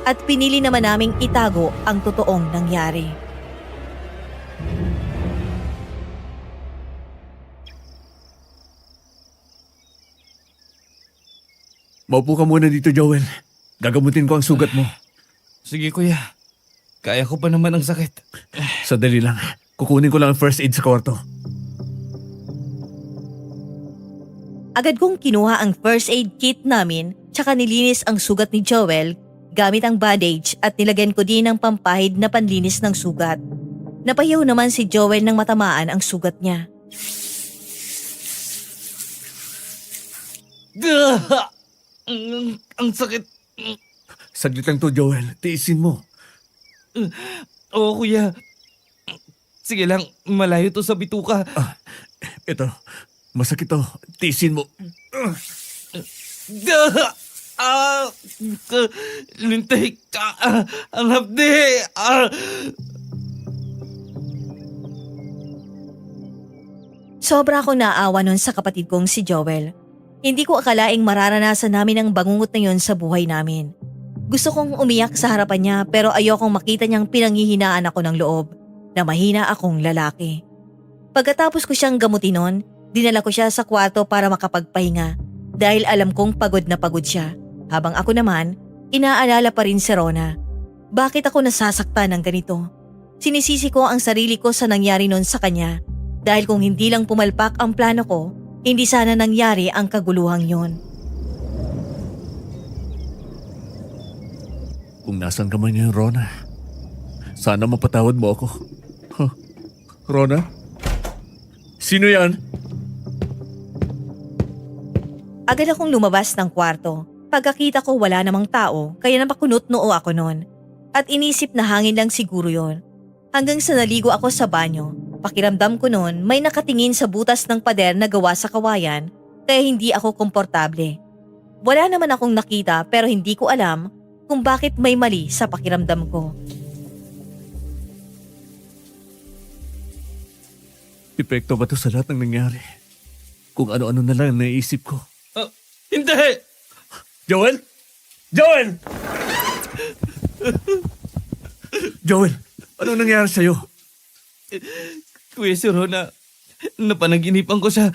at pinili naman naming itago ang totoong nangyari. Maupo ka muna dito, Joel. Gagamutin ko ang sugat mo. Sige, kuya. Kaya ko pa naman ang sakit. Sadali lang. Kukunin ko lang ang first aid sa kwarto. Agad kong kinuha ang first aid kit namin tsaka nilinis ang sugat ni Joel gamit ang bandage at nilagyan ko din ng pampahid na panlinis ng sugat. Napayaw naman si Joel nang matamaan ang sugat niya. Ang sakit. Saglit lang to, Joel. Tiisin mo. Oo, kuya. Sige lang, malayo to sa bituka. Ito. Masakit to. Tiisin mo. Lintik. Ang hapdi. Sobra akong naawa nun sa kapatid kong si Joel. Hindi ko akalaing mararanasan namin ang bangungot na yon sa buhay namin. Gusto kong umiyak sa harapan niya pero ayokong makita niyang pinanghihinaan ako ng loob na mahina akong lalaki. Pagkatapos ko siyang gamutin nun, dinala ko siya sa kwarto para makapagpahinga dahil alam kong pagod na pagod siya. Habang ako naman, inaalala pa rin si Rona. Bakit ako nasasaktan ng ganito? Sinisisi ko ang sarili ko sa nangyari nun sa kanya dahil kung hindi lang pumalpak ang plano ko, hindi sana nangyari ang kaguluhang yon. Kung nasan ka man ngayon, Rona, sana mapatawad mo ako. Huh? Rona? Sino yan? Agad akong lumabas ng kwarto. Pagkakita ko wala namang tao, kaya napakunot noo ako noon. At inisip na hangin lang siguro yon. Hanggang sa naligo ako sa banyo, pakiramdam ko noon may nakatingin sa butas ng pader na gawa sa kawayan, kaya hindi ako komportable. Wala naman akong nakita pero hindi ko alam kung bakit may mali sa pakiramdam ko. Epekto ba to sa lahat ng nangyari? Kung ano-ano na lang ang naisip ko. Hindi! Joel! Joel! Joel, anong nangyari sa'yo? Kuya si Rona, napanaginipan ko siya.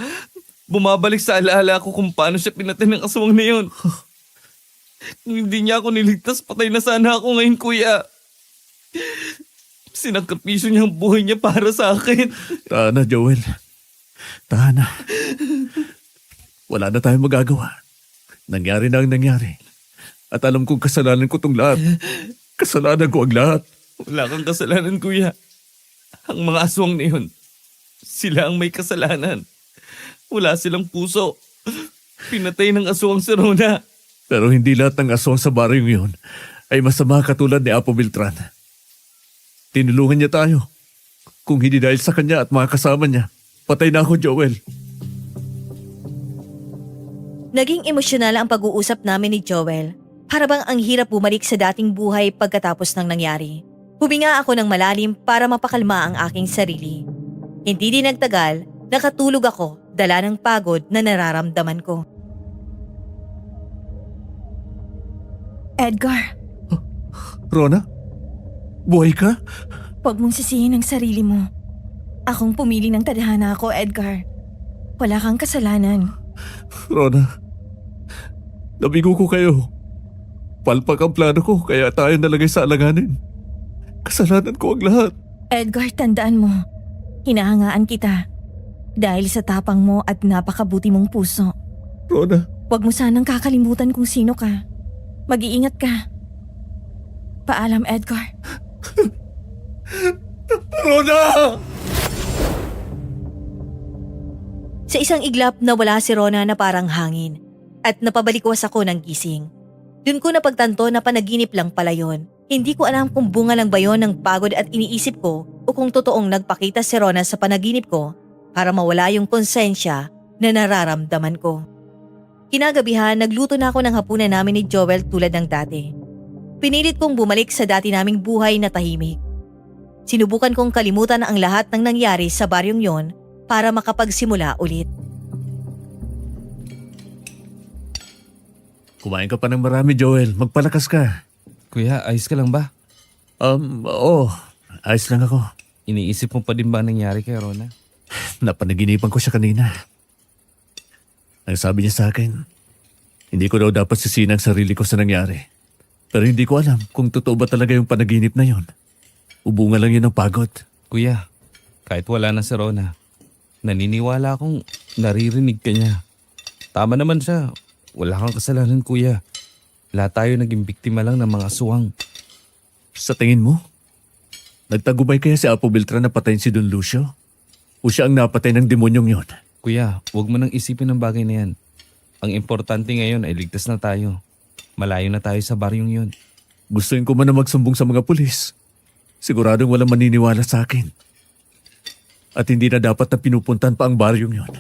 Bumabalik sa alaala ko kung paano siya pinatay ng aswang na yun. Kung hindi niya ako niligtas, patay na sana ako ngayon, kuya. Sinakripisyo niya ang buhay niya para sa akin. Tahan na, Joel. Tahan na. Wala na tayong magagawa. Nangyari na ang nangyari. At alam kong kasalanan ko itong lahat. Kasalanan ko ang lahat. Wala kang kasalanan, kuya. Ang mga aswang na yun, sila ang may kasalanan. Wala silang puso. Pinatay ng aswang si Rona. Pero hindi lahat ng aswang sa baryong yun ay masama katulad ni Apo Beltran. Tinulungan niya tayo. Kung hindi dahil sa kanya at mga kasama niya, patay na ako, Joel. Naging emosyonal ang pag-uusap namin ni Joel. Para bang ang hirap bumalik sa dating buhay pagkatapos ng nangyari. Huminga ako ng malalim para mapakalma ang aking sarili. Hindi din nagtagal, nakatulog ako dala ng pagod na nararamdaman ko. Edgar, Rona? Buhay ka? huwag mong sisihin ang sarili mo. Akong pumili ng tadhana ko, Edgar. Wala kang kasalanan. Rona, nabigo ko kayo. Palpak ang plano ko kaya tayo nalagay sa alanganin. Kasalanan ko ang lahat. Edgar, tandaan mo. Hinahangaan kita. Dahil sa tapang mo at napakabuti mong puso. Rona, Huwag mo sanang kakalimutan kung sino ka. Mag-iingat ka. Paalam, Edgar. Rona! Sa isang iglap nawala si Rona na parang hangin at napabalikwas ako ng gising. Doon ko napagtanto na panaginip lang pala yon. Hindi ko alam kung bunga lang ba yon ng pagod at iniisip ko o kung totoong nagpakita si Rona sa panaginip ko para mawala yung konsensya na nararamdaman ko. Kinagabihan, nagluto na ako ng hapunan namin ni Joel tulad ng dati. Pinilit kong bumalik sa dati naming buhay na tahimik. Sinubukan kong kalimutan ang lahat ng nangyari sa baryong yon para makapagsimula ulit. Kumain ka pa ng marami, Joel. Magpalakas ka. Kuya, ayos ka lang ba? Oo. Ayos lang ako. Iniisip mo pa din ba ang nangyari kay Rona? Napanaginipan ko siya kanina. Ang sabi niya sa akin, hindi ko daw dapat sisihin ang sarili ko sa nangyari. Pero hindi ko alam kung totoo ba talaga yung panaginip na yon. Ubunga lang yun ng pagod. Kuya, kahit wala na si Rona, naniniwala akong naririnig ka niya. Tama naman siya. Wala kang kasalanan, kuya. Lahat tayo naging biktima lang ng mga aswang. Sa tingin mo, nagtagubay kaya si Apo Beltran na patayin si Don Lucio? O siya ang napatay ng demonyong yon? Kuya, huwag mo nang isipin ang bagay na yan. Ang importante ngayon ay ligtas na tayo. Malayo na tayo sa baryong yun. Gustuin ko man na magsumbong sa mga pulis. Siguradong walang maniniwala sa akin. At hindi na dapat na pinupuntan pa ang baryong yon.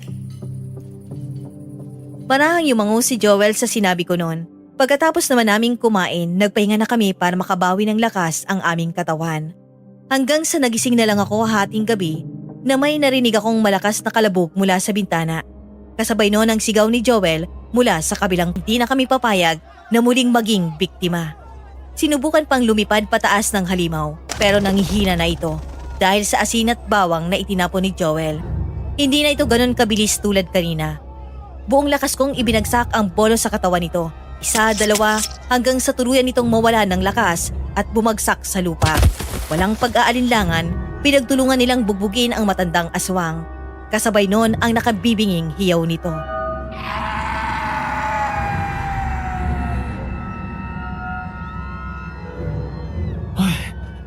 Marahang yumango si Joel sa sinabi ko noon. Pagkatapos naman naming kumain, nagpahinga na kami para makabawi ng lakas ang aming katawan. Hanggang sa nagising na lang ako hating gabi na may narinig akong malakas na kalabog mula sa bintana. Kasabay noon ang sigaw ni Joel mula sa kabilang. Hindi na kami papayag na muling maging biktima. Sinubukan pang lumipad pataas ng halimaw pero nangihina na ito dahil sa asin at bawang na itinapon ni Joel. Hindi na ito ganon kabilis tulad kanina. Buong lakas kong ibinagsak ang bolo sa katawan nito. Isa, dalawa, hanggang sa tuluyan nitong mawala ng lakas at bumagsak sa lupa. Walang pag-aalinlangan, pinagtulungan nilang bugbugin ang matandang aswang. Kasabay noon ang nakabibinging hiyaw nito.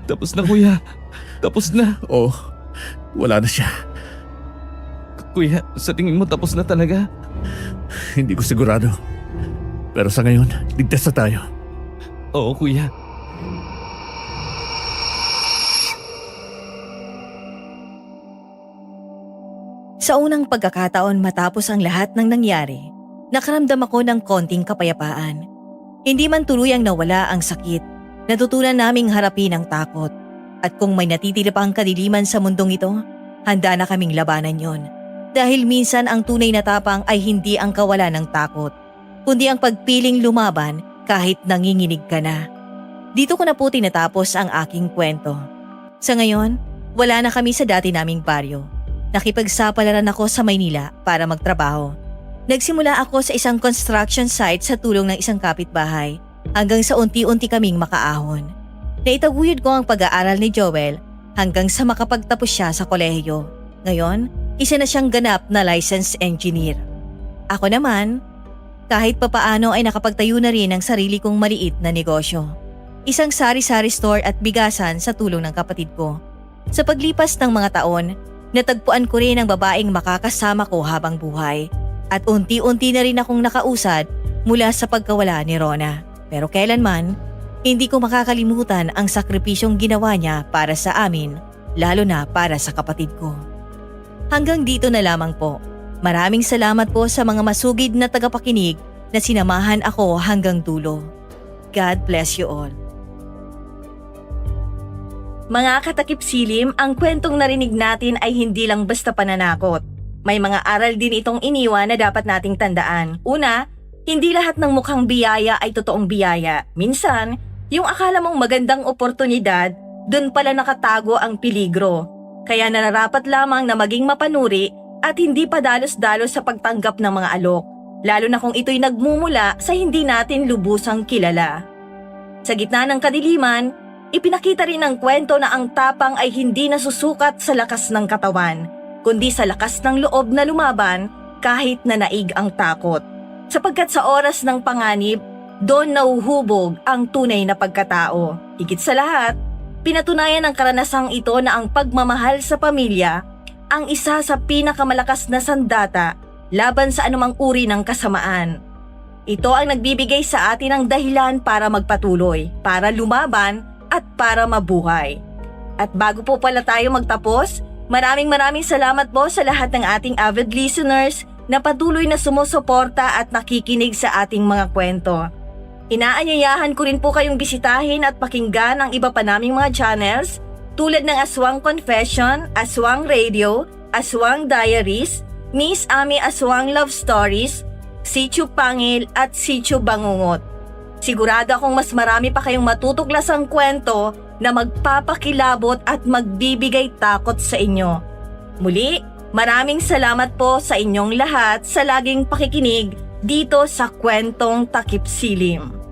Tapos na, kuya. Tapos na. Oo, wala na siya. Kuya, sa tingin mo tapos na talaga? Hindi ko sigurado. Pero sa ngayon, ligtas na tayo. Oo, kuya. Sa unang pagkakataon matapos ang lahat ng nangyari, nakaramdam ako ng konting kapayapaan. Hindi man tuluyang nawala ang sakit, natutunan naming harapin ang takot. At kung may natitila pa ang kadiliman sa mundong ito, handa na kaming labanan yon. Dahil minsan ang tunay na tapang ay hindi ang kawalan ng takot, kundi ang pagpiling lumaban kahit nanginginig ka na. Dito ko na po tinatapos ang aking kwento. Sa ngayon, wala na kami sa dati naming baryo. Nakipagsapalaran ako sa Maynila para magtrabaho. Nagsimula ako sa isang construction site sa tulong ng isang kapitbahay hanggang sa unti-unti kaming makaahon. Naitaguyod ko ang pag-aaral ni Joel hanggang sa makapagtapos siya sa kolehiyo. Ngayon, isa na siyang ganap na licensed engineer. Ako naman, kahit papaano ay nakapagtayo na rin ng sarili kong maliit na negosyo. Isang sari-sari store at bigasan sa tulong ng kapatid ko. Sa paglipas ng mga taon, natagpuan ko rin ang babaeng makakasama ko habang buhay at unti-unti na rin akong nakausad mula sa pagkawala ni Rona. Pero kailanman, hindi ko makakalimutan ang sakripisyong ginawa niya para sa amin, lalo na para sa kapatid ko. Hanggang dito na lamang po. Maraming salamat po sa mga masugid na tagapakinig na sinamahan ako hanggang dulo. God bless you all. Mga katakip silim, ang kwentong narinig natin ay hindi lang basta pananakot. May mga aral din itong iniwan na dapat nating tandaan. Una, hindi lahat ng mukhang biyaya ay totoong biyaya. Minsan, yung akala mong magandang oportunidad, dun pala nakatago ang peligro. Kaya nararapat lamang na maging mapanuri at hindi padalos-dalos sa pagtanggap ng mga alok. Lalo na kung ito'y nagmumula sa hindi natin lubusang kilala. Sa gitna ng kadiliman, ipinakita rin ng kwento na ang tapang ay hindi nasusukat sa lakas ng katawan, kundi sa lakas ng loob na lumaban kahit na naig ang takot. Sapagkat sa oras ng panganib, doon nauhubog ang tunay na pagkatao. Higit sa lahat, pinatunayan ng karanasang ito na ang pagmamahal sa pamilya ang isa sa pinakamalakas na sandata laban sa anumang uri ng kasamaan. Ito ang nagbibigay sa atin ng dahilan para magpatuloy, para lumaban, at para mabuhay. At bago po pala tayo magtapos, maraming salamat po sa lahat ng ating avid listeners na patuloy na sumusuporta at nakikinig sa ating mga kwento. Inaanyayahan ko rin po kayong bisitahin at pakinggan ang iba pa naming mga channels tulad ng Aswang Confession, Aswang Radio, Aswang Diaries, Miss Ami Aswang Love Stories, Sitio Pangil at Sitio Bangungot. Sigurado akong mas marami pa kayong matutuklasang kwento na magpapakilabot at magbibigay takot sa inyo. Muli, maraming salamat po sa inyong lahat sa laging pakikinig dito sa Kwentong Takip Silim.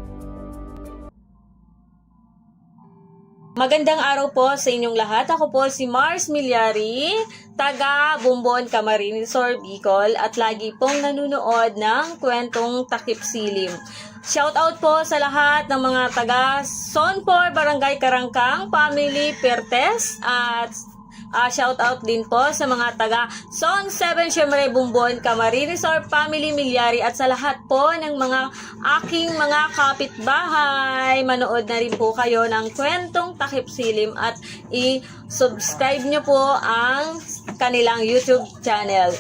Magandang araw po sa inyong lahat. Ako po si Mars Milyari, taga Bumbon, Camarines Sur, Bicol at lagi pong nanonood ng Kwentong Takip Silim. Shoutout po sa lahat ng mga taga Sonpor, Barangay Karangkang, Family Pertes at shoutout din po sa mga taga Son 7 Siyempre Bumbon, Camarines Sur, Family Milyari at sa lahat po ng mga aking mga kapitbahay. Manood na rin po kayo ng Kwentong Takip Silim at i-subscribe nyo po ang kanilang YouTube channel.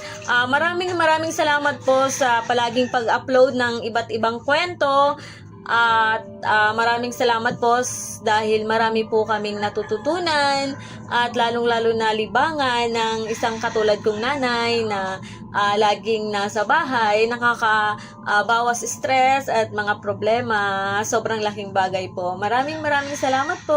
Maraming salamat po sa palaging pag-upload ng iba't ibang kwento. At maraming salamat po dahil marami po kaming natututunan at lalong-lalo na libangan ng isang katulad kong nanay na laging nasa bahay, nakakabawas stress at mga problema. Sobrang laking bagay po. Maraming salamat po.